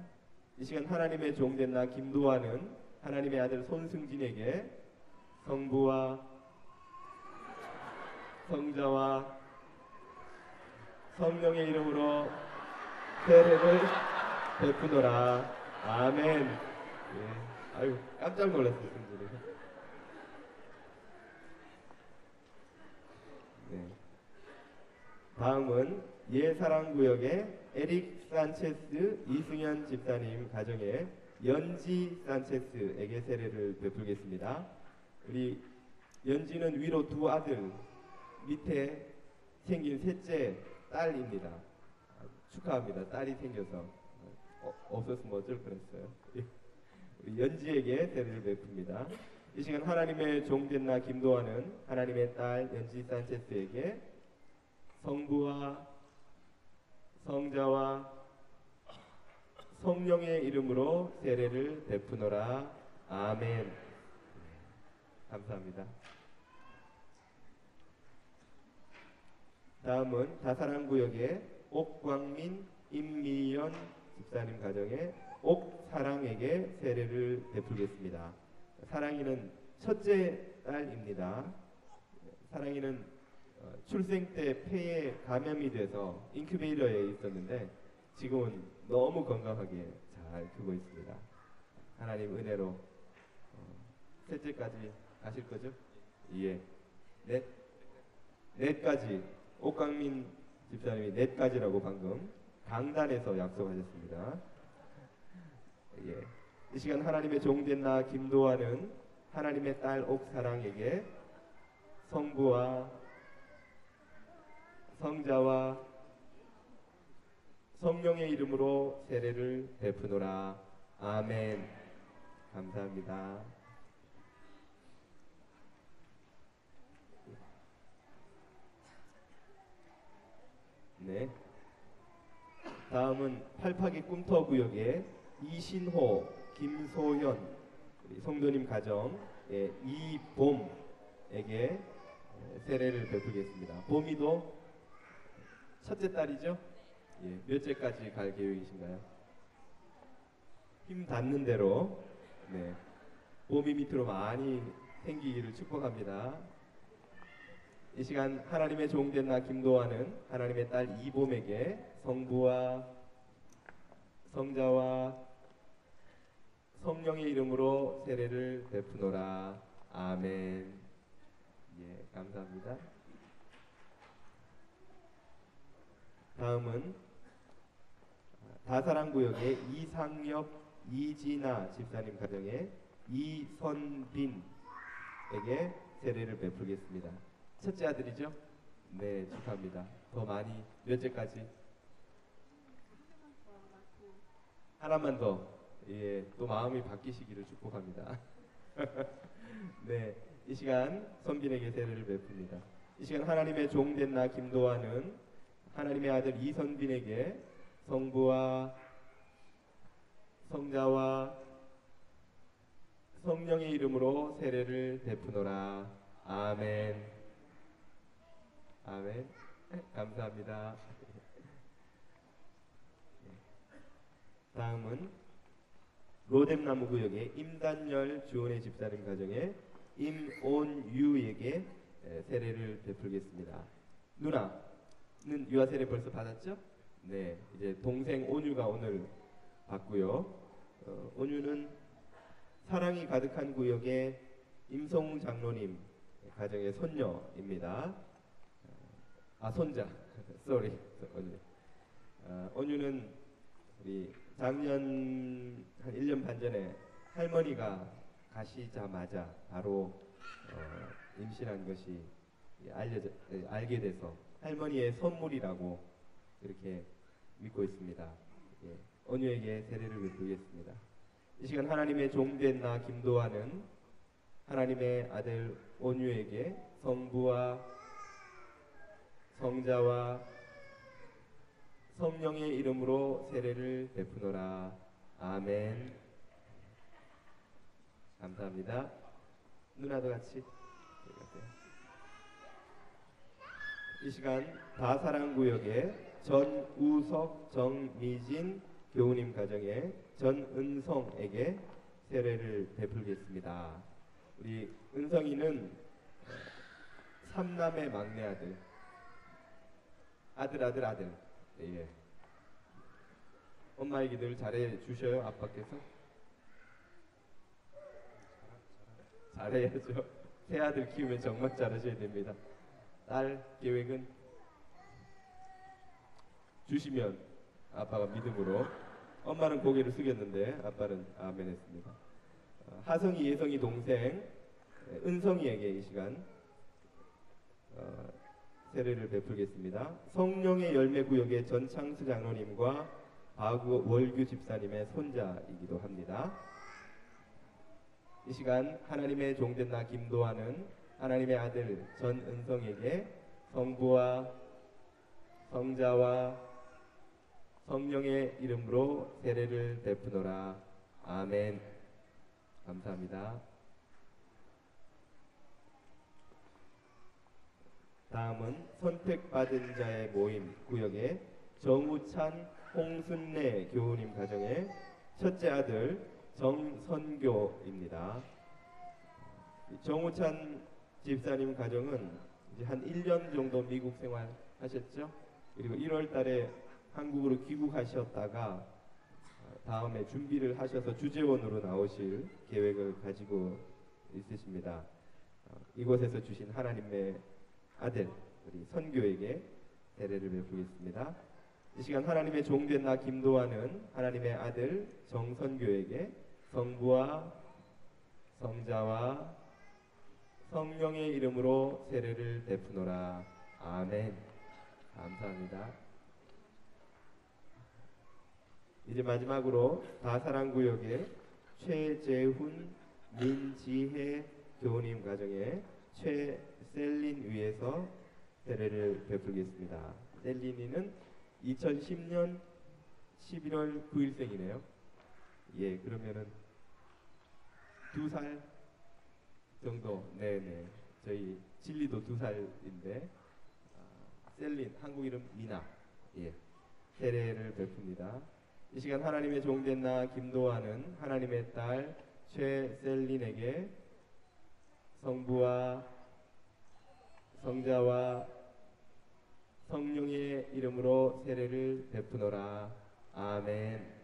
Speaker 2: 이 시간 하나님의 종된 나 김도환은 하나님의 아들 손승진에게 성부와 성자와 성령의 이름으로 세례를 베푸노라. 아멘. 예. 아유, 깜짝 놀랐어요, 승진이. 네. 다음은 예사랑구역의 에릭 산체스 이승현 집사님 가정의 연지 산체스에게 세례를 베풀겠습니다. 우리 연지는 위로 2 아들, 밑에 생긴 셋째 딸입니다. 축하합니다. 딸이 생겨서. 없었으면 어쩔 뻔했어요. 우리 연지에게 세례를 베풉니다. 이 시간 하나님의 종된 나 김도환은 하나님의 딸 연지 산체스에게 성부와 성자와 성령의 이름으로 세례를 베푸노라. 아멘. 감사합니다. 다음은 다사랑구역의 옥광민 임미연 집사님 가정의 옥사랑에게 세례를 베풀겠습니다. 사랑이는 첫째 딸입니다. 사랑이는 출생 때 폐에 감염이 돼서 인큐베이터에 있었는데 지금은 너무 건강하게 잘 크고 있습니다. 하나님 은혜로 셋째까지 가실 거죠? 예. 넷까지. 옥강민 집사님이 넷까지라고 방금 강단에서 약속하셨습니다. 예. 이 시간 하나님의 종된 나 김도환은 하나님의 딸 옥사랑에게 성부와 성자와 성령의 이름으로 세례를 베푸노라. 아멘. 감사합니다. 네. 다음은 팔파기 꿈터구역의 이신호, 김소현 우리 성도님 가정 이봄에게 세례를 베풀겠습니다. 봄이도 첫째 딸이죠? 예, 몇째까지 갈 계획이신가요? 힘 닿는 대로 네, 봄이 밑으로 많이 생기기를 축복합니다. 이 시간 하나님의 종된 나 김도환은 하나님의 딸 이봄에게 성부와 성자와 성령의 이름으로 세례를 베푸노라. 아멘. 예, 감사합니다. 다음은 다사랑구역의 이상엽, 이진아 집사님 가정의 이선빈에게 세례를 베풀겠습니다. 첫째 아들이죠? 네, 축하합니다. 더 많이 몇째까지? 하나만 더. 예, 또 마음이 바뀌시기를 축복합니다. 네, 이 시간 선빈에게 세례를 베풉니다. 이 시간 하나님의 종된 나 김도환은 하나님의 아들 이선빈에게 성부와 성자와 성령의 이름으로 세례를 베푸노라. 아멘. 아멘. 감사합니다. 다음은 로뎀나무 구역의 임단열 주원의 집사님 가정에 임온유에게 세례를 베풀겠습니다. 누나는 유아 세례 벌써 받았죠? 네, 이제 동생 온유가 오늘 받고요. 온유는 사랑이 가득한 구역의 임성웅 장로님 가정의 손녀입니다. 손자. 쏘리. 온유는 우리 작년 한 1년 반 전에 할머니가 가시자마자 바로 임신한 것이 알게 돼서 할머니의 선물이라고 그렇게 믿고 있습니다. 예, 온유에게 세례를 베푸겠습니다. 이 시간 하나님의 종된 나 김도환은 하나님의 아들 온유에게 성부와 성자와 성령의 이름으로 세례를 베푸노라. 아멘. 감사합니다. 누나도 같이. 이 시간 다사랑구역의 전우석 정미진 교우님 가정에 전은성에게 세례를 베풀겠습니다. 우리 은성이는 삼남의 막내 아들. 예. 엄마 얘기 늘 잘해 주셔요, 아빠께서? 잘해야죠. 새 아들 키우면 정말 잘하셔야 됩니다. 딸 계획은 주시면 아빠가 믿음으로. 엄마는 고개를 숙였는데 아빠는 아멘 했습니다. 하성이 예성이 동생 은성이에게 이 시간 세례를 베풀겠습니다. 성령의 열매 구역의 전창수 장로님과 박월규 집사님의 손자이기도 합니다. 이 시간 하나님의 종된 나 김도환은 하나님의 아들 전은성에게 성부와 성자와 성령의 이름으로 세례를 베푸노라. 아멘. 감사합니다. 다음은 선택받은 자의 모임 구역의 정우찬 홍순래 교우님 가정의 첫째 아들 정선교입니다. 정우찬 집사님 가정은 이제 한 1년 정도 미국 생활 하셨죠? 그리고 1월 달에 한국으로 귀국하셨다가 다음에 준비를 하셔서 주재원으로 나오실 계획을 가지고 있으십니다. 이곳에서 주신 하나님의 아들 우리 선교에게 세례를 베푸겠습니다. 이 시간 하나님의 종된 나 김도환은 하나님의 아들 정선교에게 성부와 성자와 성령의 이름으로 세례를 베푸노라. 아멘. 감사합니다. 이제 마지막으로 다사랑구역의 최재훈 민지혜 교우님 가정에 최셀린 위에서 세례를 베풀겠습니다. 셀린이는 2010년 11월 9일생이네요. 예, 그러면은 2살 정도. 네네. 저희 진리도 2살인데 셀린 한국 이름 미나. 예, 세례를 베풉니다. 이 시간 하나님의 종된 나 김도환은 하나님의 딸 최셀린에게 성부와 성자와 성령의 이름으로 세례를 베푸노라. 아멘.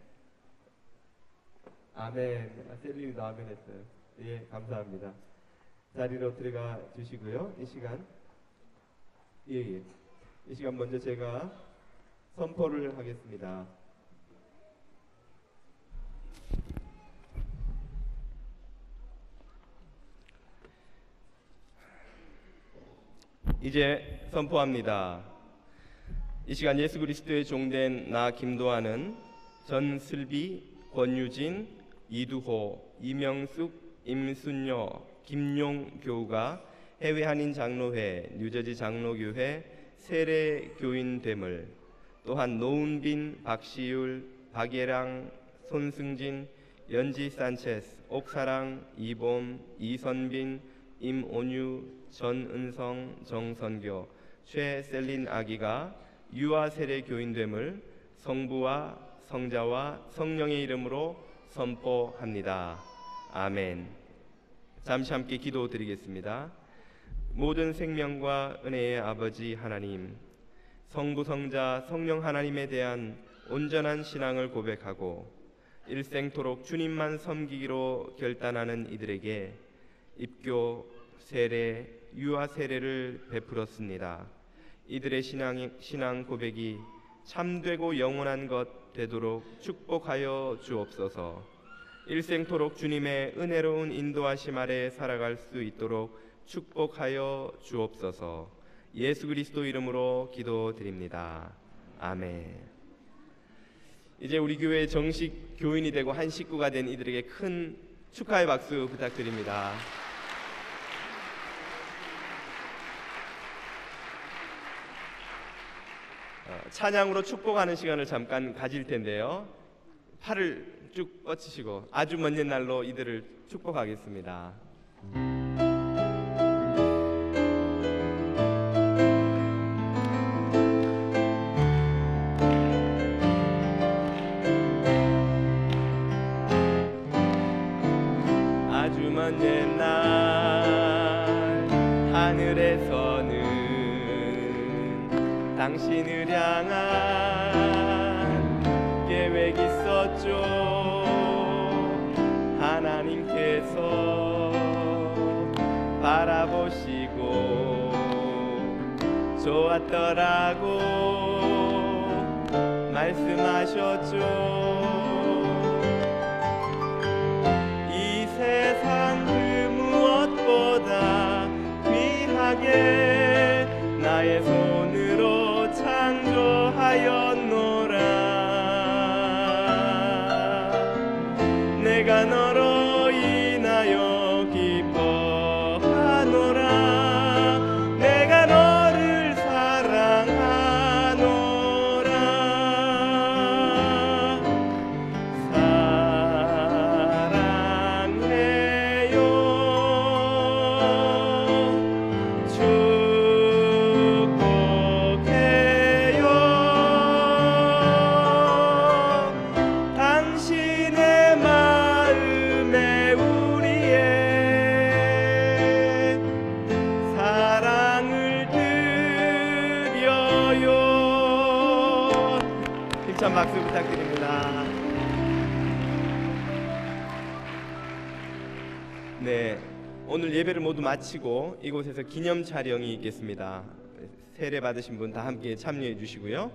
Speaker 2: 아멘. 셀린이도 아멘 했어요. 예, 감사합니다. 자리로 들어가 주시고요. 이 시간 이 시간 먼저 제가 선포를 하겠습니다. 이제 선포합니다. 이 시간 예수 그리스도의 종된 나 김도환은 전슬비, 권유진, 이두호, 이명숙, 임순녀, 김용 교우가 해외 한인 장로회, 뉴저지 장로교회 세례 교인됨을, 또한 노은빈, 박시율, 박예랑, 손승진, 연지 산체스, 옥사랑, 이봄, 이선빈, 임온유, 전은성, 정선교, 최셀린 아기가 유아 세례 교인됨을 성부와 성자와 성령의 이름으로 선포합니다. 아멘. 잠시 함께 기도드리겠습니다. 모든 생명과 은혜의 아버지 하나님, 성부, 성자, 성령 하나님에 대한 온전한 신앙을 고백하고 일생토록 주님만 섬기기로 결단하는 이들에게 입교, 세례, 유아 세례를 베풀었습니다. 이들의 신앙 고백이 참되고 영원한 것 되도록 축복하여 주옵소서. 일생토록 주님의 은혜로운 인도하심 아래 살아갈 수 있도록 축복하여 주옵소서. 예수 그리스도 이름으로 기도드립니다. 아멘. 이제 우리 교회 정식 교인이 되고 한 식구가 된 이들에게 큰 축하의 박수 부탁드립니다. 찬양으로 축복하는 시간을 잠깐 가질 텐데요. 팔을 쭉 뻗치시고 아주 먼 옛날로 이들을 축복하겠습니다. 아주 먼 옛날 하늘에서는 당신을 향한 계획 있었죠. 하나님께서 바라보시고 좋았더라고 말씀하셨죠. 이 세상 그 무엇보다 귀하게 나의 손으로 창조하였노라. 내가 너로 인하여 기뻐하노라. 내가 너를 사랑하노라. 사랑해요. 당신의 마음에 우리의 사랑을 드려요. 힘찬 박수 부탁드립니다. 네, 오늘 예배를 모두 마치고 이곳에서 기념 촬영이 있겠습니다. 세례 받으신 분 다 함께 참여해 주시고요.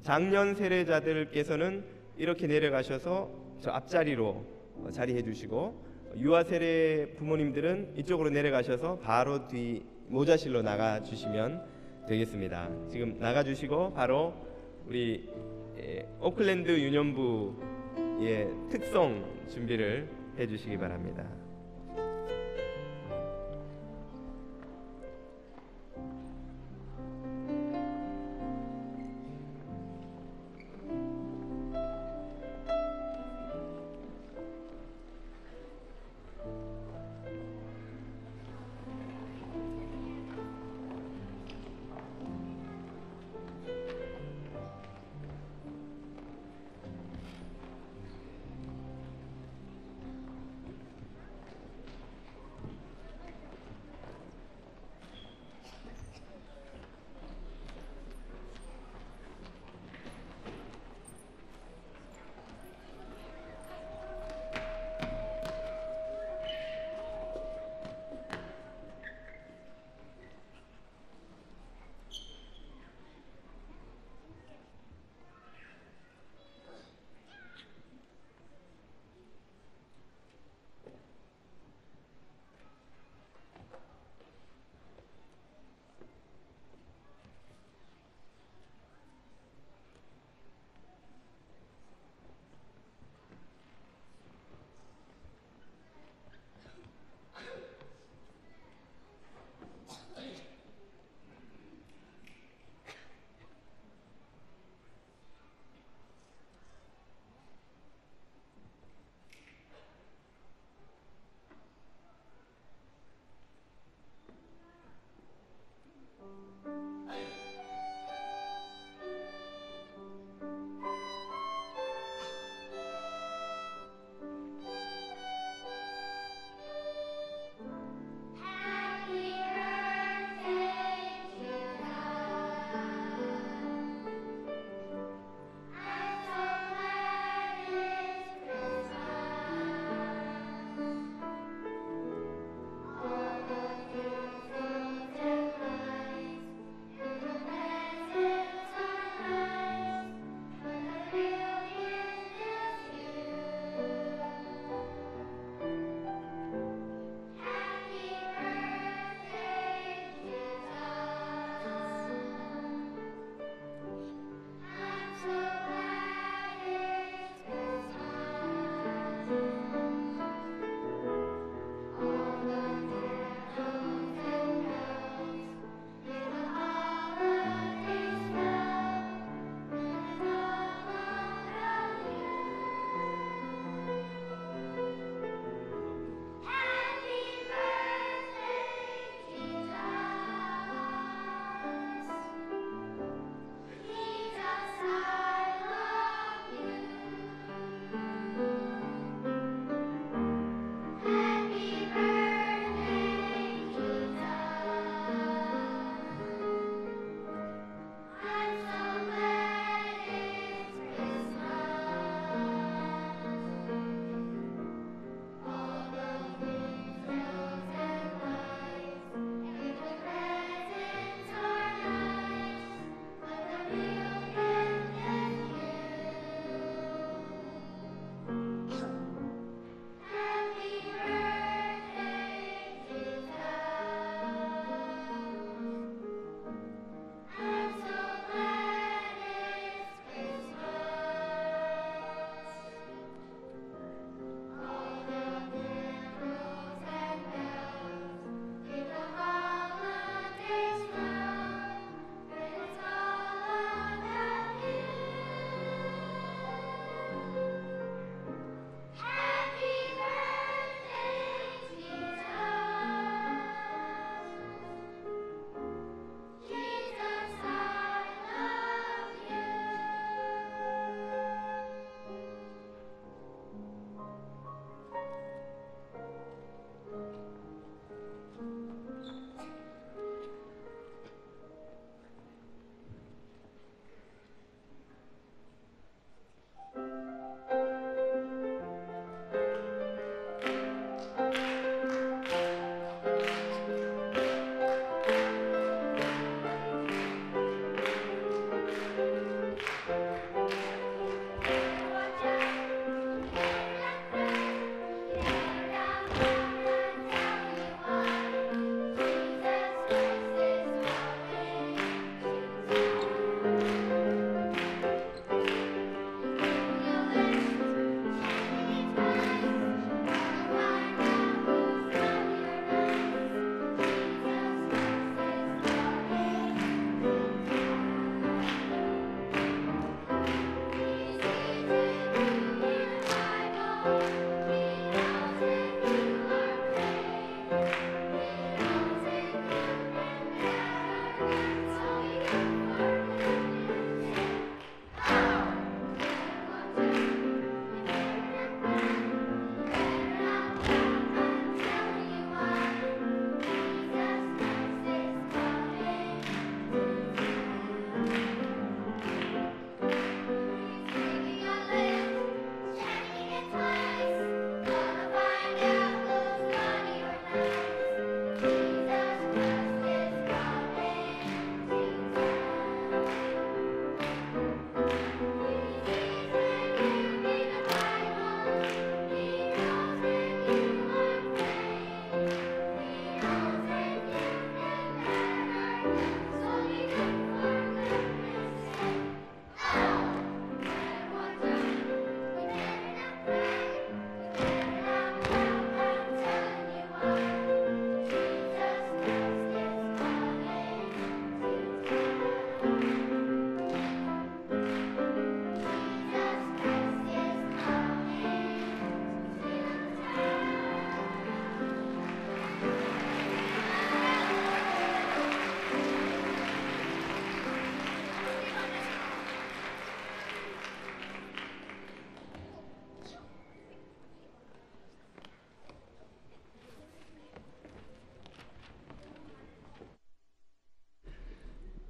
Speaker 2: 작년 세례자들께서는 이렇게 내려가셔서 저 앞자리로 자리해 주시고, 유아 세례 부모님들은 이쪽으로 내려가셔서 바로 뒤 모자실로 나가 주시면 되겠습니다. 지금 나가 주시고 바로 우리 오클랜드 유년부의 특송 준비를 해 주시기 바랍니다.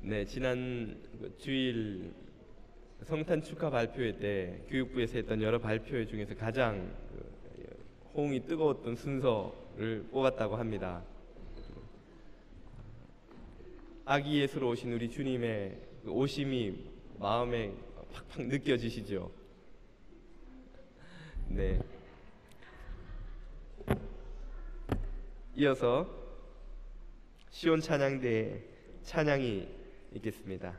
Speaker 2: 네, 지난 주일 성탄 축하 발표회 때 교육부에서 했던 여러 발표회 중에서 가장 호응이 뜨거웠던 순서를 뽑았다고 합니다. 아기 예수로 오신 우리 주님의 그 오심이 마음에 팍팍 느껴지시죠? 네. 이어서 시온 찬양대의 찬양이 있겠습니다.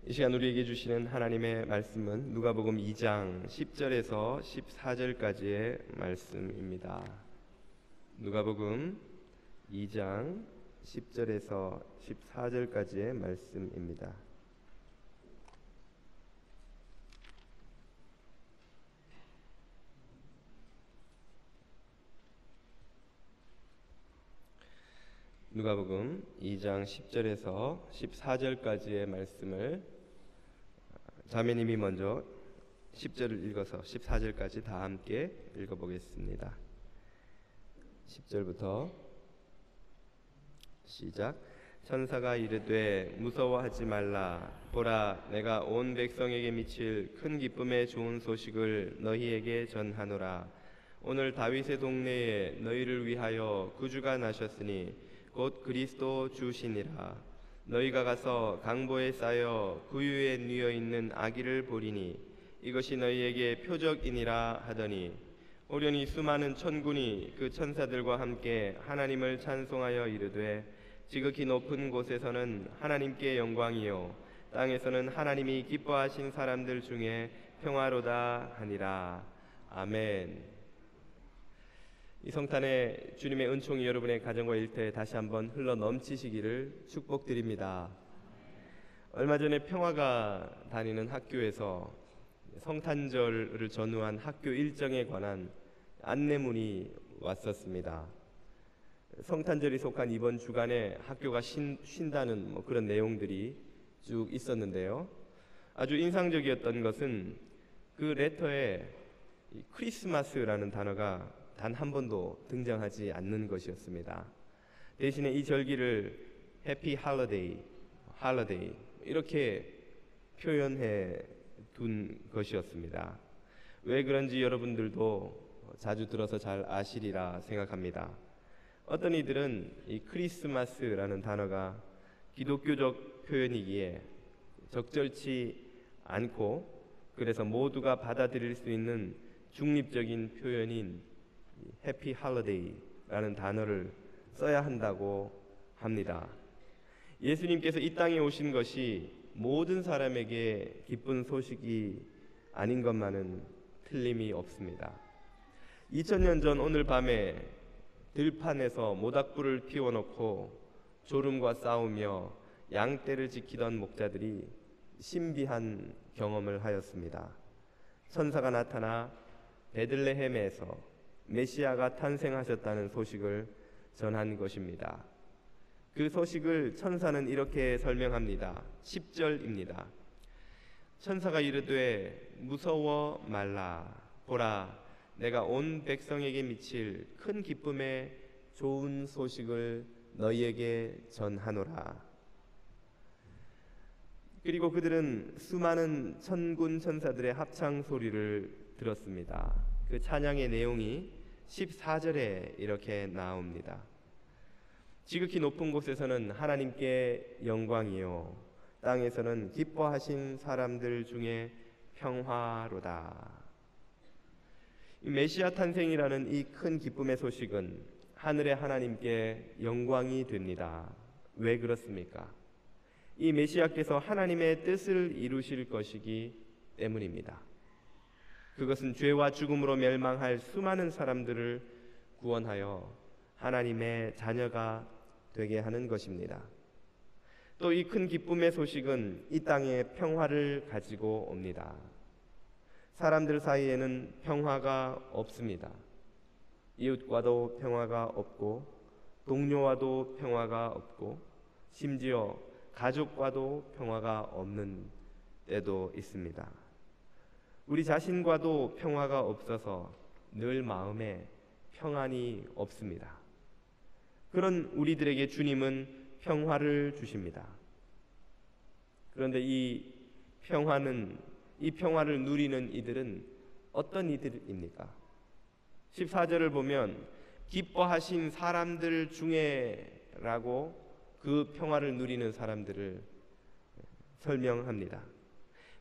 Speaker 2: 이 시간 우리에게 주시는 하나님의 말씀은 누가복음 2장 10절에서 14절까지의 말씀입니다. 누가복음 2장 10절에서 14절까지의 말씀입니다. 누가복음 2장 10절에서 14절까지의 말씀을 자매님이 먼저 10절을 읽어서 14절까지 다 함께 읽어보겠습니다. 10절부터 시작. 천사가 이르되 무서워하지 말라. 보라, 내가 온 백성에게 미칠 큰 기쁨의 좋은 소식을 너희에게 전하노라. 오늘 다윗의 동네에 너희를 위하여 구주가 나셨으니 곧 그리스도 주시니라. 너희가 가서 강보에 쌓여 구유에 뉘어 있는 아기를 보리니 이것이 너희에게 표적이니라 하더니 오련히 수많은 천군이 그 천사들과 함께 하나님을 찬송하여 이르되 지극히 높은 곳에서는 하나님께 영광이요 땅에서는 하나님이 기뻐하신 사람들 중에 평화로다 하니라. 아멘. 이 성탄에 주님의 은총이 여러분의 가정과 일터에 다시 한번 흘러 넘치시기를 축복드립니다. 얼마 전에 평화가 다니는 학교에서 성탄절을 전후한 학교 일정에 관한 안내문이 왔었습니다. 성탄절이 속한 이번 주간에 학교가 쉰다는 그런 내용들이 쭉 있었는데요. 아주 인상적이었던 것은 그 레터에 크리스마스라는 단어가 단 한 번도 등장하지 않는 것이었습니다. 대신에 이 절기를 해피 할러데이 이렇게 표현해 둔 것이었습니다. 왜 그런지 여러분들도 자주 들어서 잘 아시리라 생각합니다. 어떤 이들은 이 크리스마스라는 단어가 기독교적 표현이기에 적절치 않고 그래서 모두가 받아들일 수 있는 중립적인 표현인 해피 할러데이라는 단어를 써야 한다고 합니다. 예수님께서 이 땅에 오신 것이 모든 사람에게 기쁜 소식이 아닌 것만은 틀림이 없습니다. 2000년 전 오늘 밤에 들판에서 모닥불을 피워놓고 졸음과 싸우며 양떼를 지키던 목자들이 신비한 경험을 하였습니다. 천사가 나타나 베들레헴에서 메시아가 탄생하셨다는 소식을 전한 것입니다. 그 소식을 천사는 이렇게 설명합니다. 10절입니다. 천사가 이르되 무서워 말라. 보라, 내가 온 백성에게 미칠 큰 기쁨의 좋은 소식을 너희에게 전하노라. 그리고 그들은 수많은 천군 천사들의 합창 소리를 들었습니다. 그 찬양의 내용이 14절에 이렇게 나옵니다. 지극히 높은 곳에서는 하나님께 영광이요 땅에서는 기뻐하신 사람들 중에 평화로다. 이 메시아 탄생이라는 이 큰 기쁨의 소식은 하늘의 하나님께 영광이 됩니다. 왜 그렇습니까? 이 메시아께서 하나님의 뜻을 이루실 것이기 때문입니다. 그것은 죄와 죽음으로 멸망할 수많은 사람들을 구원하여 하나님의 자녀가 되게 하는 것입니다. 또 이 큰 기쁨의 소식은 이 땅에 평화를 가지고 옵니다. 사람들 사이에는 평화가 없습니다. 이웃과도 평화가 없고 동료와도 평화가 없고 심지어 가족과도 평화가 없는 때도 있습니다. 우리 자신과도 평화가 없어서 늘 마음에 평안이 없습니다. 그런 우리들에게 주님은 평화를 주십니다. 그런데 이 평화를 누리는 이들은 어떤 이들입니까? 14절을 보면 기뻐하신 사람들 중에라고 그 평화를 누리는 사람들을 설명합니다.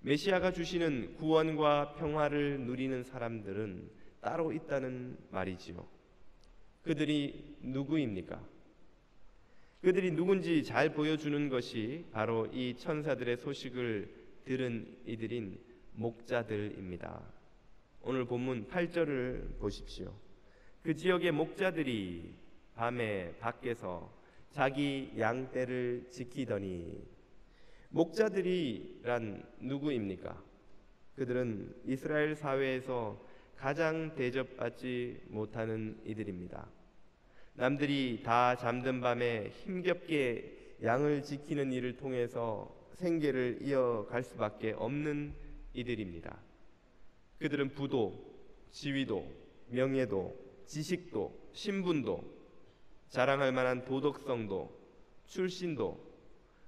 Speaker 2: 메시아가 주시는 구원과 평화를 누리는 사람들은 따로 있다는 말이지요. 그들이 누구입니까? 그들이 누군지 잘 보여주는 것이 바로 이 천사들의 소식을 들은 이들인 목자들입니다. 오늘 본문 8절을 보십시오. 그 지역의 목자들이 밤에 밖에서 자기 양떼를 지키더니. 목자들이란 누구입니까? 그들은 이스라엘 사회에서 가장 대접받지 못하는 이들입니다. 남들이 다 잠든 밤에 힘겹게 양을 지키는 일을 통해서 생계를 이어갈 수밖에 없는 이들입니다. 그들은 부도, 지위도, 명예도, 지식도, 신분도, 자랑할 만한 도덕성도, 출신도,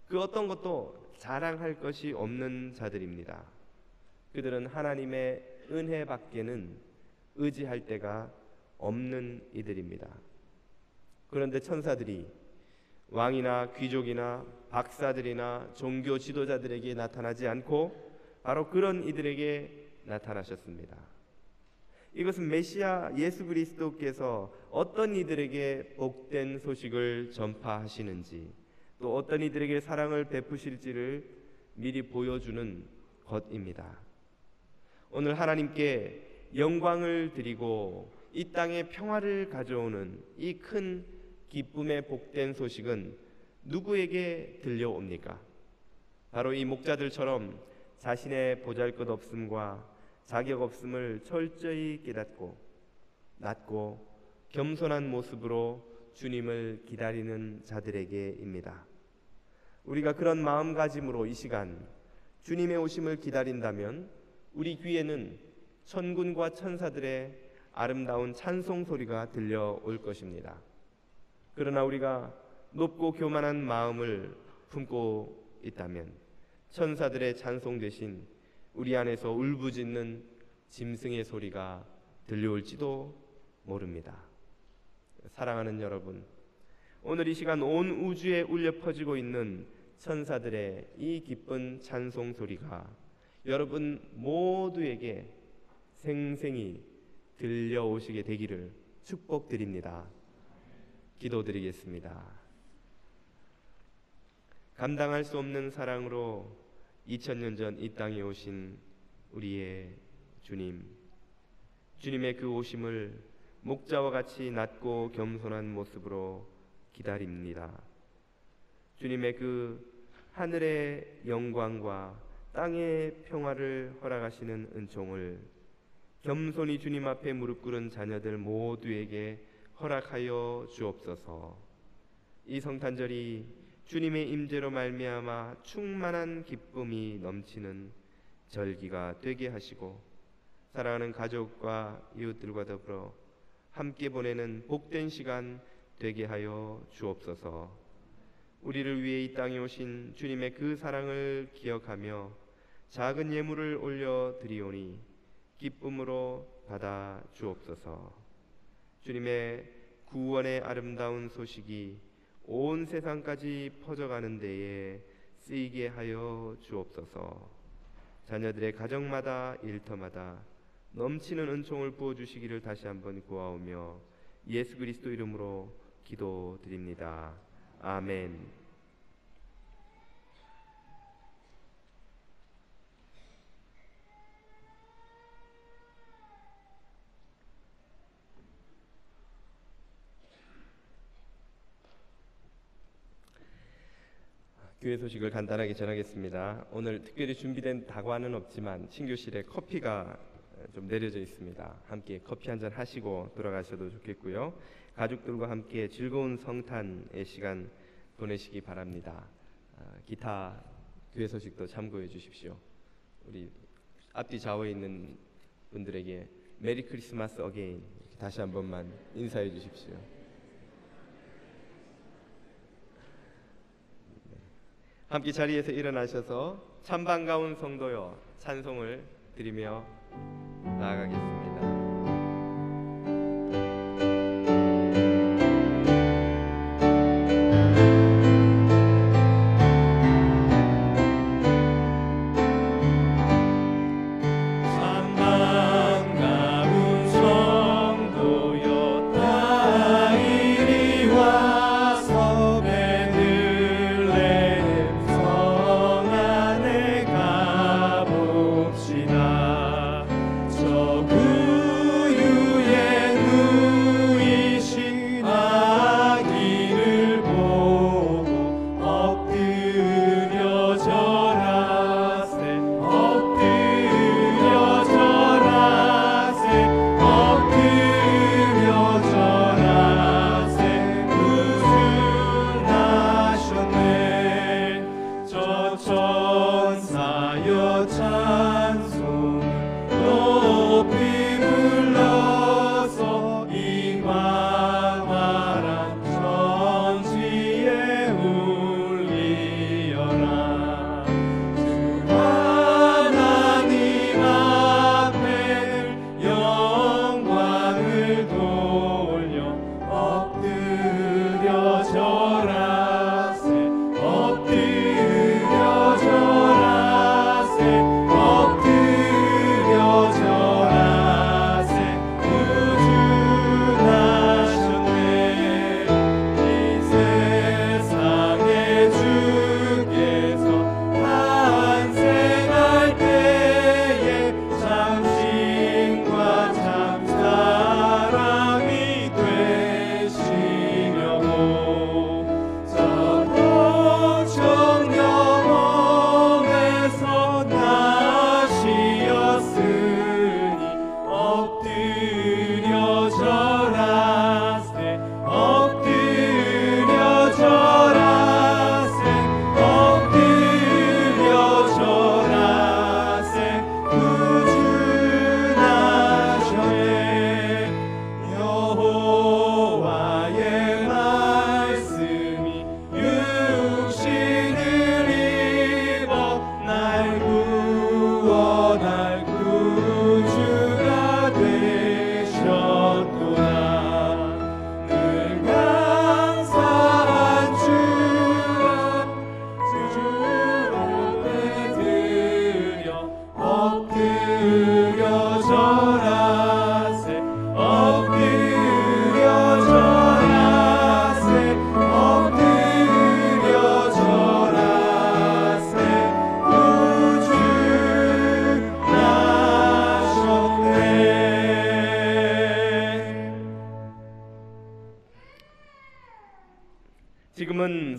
Speaker 2: 그 어떤 것도 자랑할 것이 없는 자들입니다. 그들은 하나님의 은혜밖에는 의지할 데가 없는 이들입니다. 그런데 천사들이 왕이나 귀족이나 박사들이나 종교 지도자들에게 나타나지 않고 바로 그런 이들에게 나타나셨습니다. 이것은 메시아 예수 그리스도께서 어떤 이들에게 복된 소식을 전파하시는지, 또 어떤 이들에게 사랑을 베푸실지를 미리 보여주는 것입니다. 오늘 하나님께 영광을 드리고 이 땅에 평화를 가져오는 이 큰 기쁨의 복된 소식은 누구에게 들려옵니까? 바로 이 목자들처럼 자신의 보잘것없음과 자격 없음을 철저히 깨닫고 낮고 겸손한 모습으로 주님을 기다리는 자들에게입니다. 우리가 그런 마음가짐으로 이 시간 주님의 오심을 기다린다면 우리 귀에는 천군과 천사들의 아름다운 찬송 소리가 들려올 것입니다. 그러나 우리가 높고 교만한 마음을 품고 있다면 천사들의 찬송 대신 우리 안에서 울부짖는 짐승의 소리가 들려올지도 모릅니다. 사랑하는 여러분, 오늘 이 시간 온 우주에 울려 퍼지고 있는 천사들의 이 기쁜 찬송 소리가 여러분 모두에게 생생히 들려오시게 되기를 축복드립니다. 기도드리겠습니다. 감당할 수 없는 사랑으로 2000년 전 이 땅에 오신 우리의 주님, 주님의 그 오심을 목자와 같이 낮고 겸손한 모습으로 기다립니다. 주님의 그 하늘의 영광과 땅의 평화를 허락하시는 은총을 겸손히 주님 앞에 무릎 꿇은 자녀들 모두에게 허락하여 주옵소서. 이 성탄절이 주님의 임재로 말미암아 충만한 기쁨이 넘치는 절기가 되게 하시고 사랑하는 가족과 이웃들과 더불어 함께 보내는 복된 시간 되게 하여 주옵소서. 우리를 위해 이 땅에 오신 주님의 그 사랑을 기억하며 작은 예물을 올려 드리오니 기쁨으로 받아 주옵소서. 주님의 구원의 아름다운 소식이 온 세상까지 퍼져가는 데에 쓰이게 하여 주옵소서. 자녀들의 가정마다 일터마다 넘치는 은총을 부어주시기를 다시 한번 구하오며 예수 그리스도 이름으로 기도드립니다. 아멘. 교회 소식을 간단하게 전하겠습니다. 오늘 특별히 준비된 다과는 없지만 신교실에 커피가 좀 내려져 있습니다. 함께 커피 한잔 하시고 돌아가셔도 좋겠고요. 가족들과 함께 즐거운 성탄의 시간 보내시기 바랍니다. 기타 교회 소식도 참고해 주십시오. 우리 앞뒤 좌우에 있는 분들에게 메리 크리스마스 어게인 다시 한 번만 인사해 주십시오. 함께 자리에서 일어나셔서 참 반가운 성도여 찬송을 드리며 나아가겠습니다.
Speaker 7: 성도여 다 이리 와서 내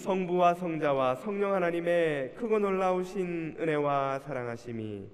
Speaker 2: 성부와 성자와 성령 하나님의 크고 놀라우신 은혜와 사랑하심이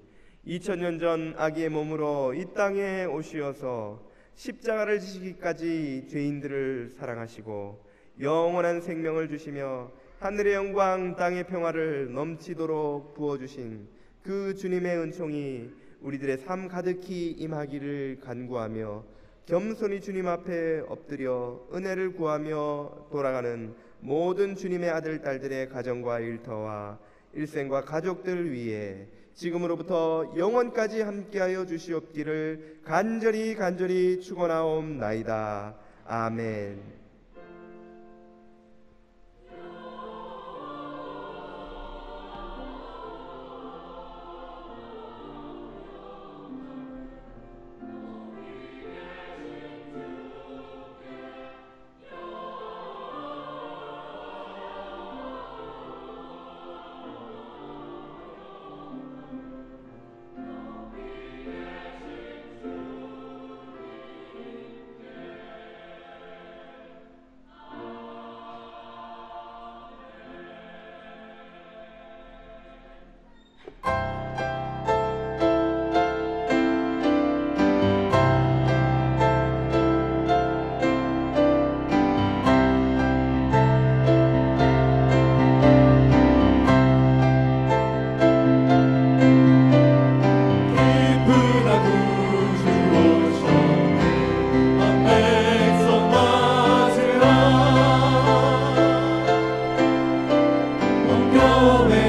Speaker 2: 2000년 전 아기의 몸으로 이 땅에 오시어서 십자가를 지시기까지 죄인들을 사랑하시고 영원한 생명을 주시며 하늘의 영광 땅의 평화를 넘치도록 부어주신 그 주님의 은총이 우리들의 삶 가득히 임하기를 간구하며 겸손히 주님 앞에 엎드려 은혜를 구하며 돌아가는 모든 주님의 아들 딸들의 가정과 일터와 일생과 가족들 위해 지금으로부터 영원까지 함께하여 주시옵기를 간절히 축원하옵나이다. 아멘.
Speaker 7: Go away.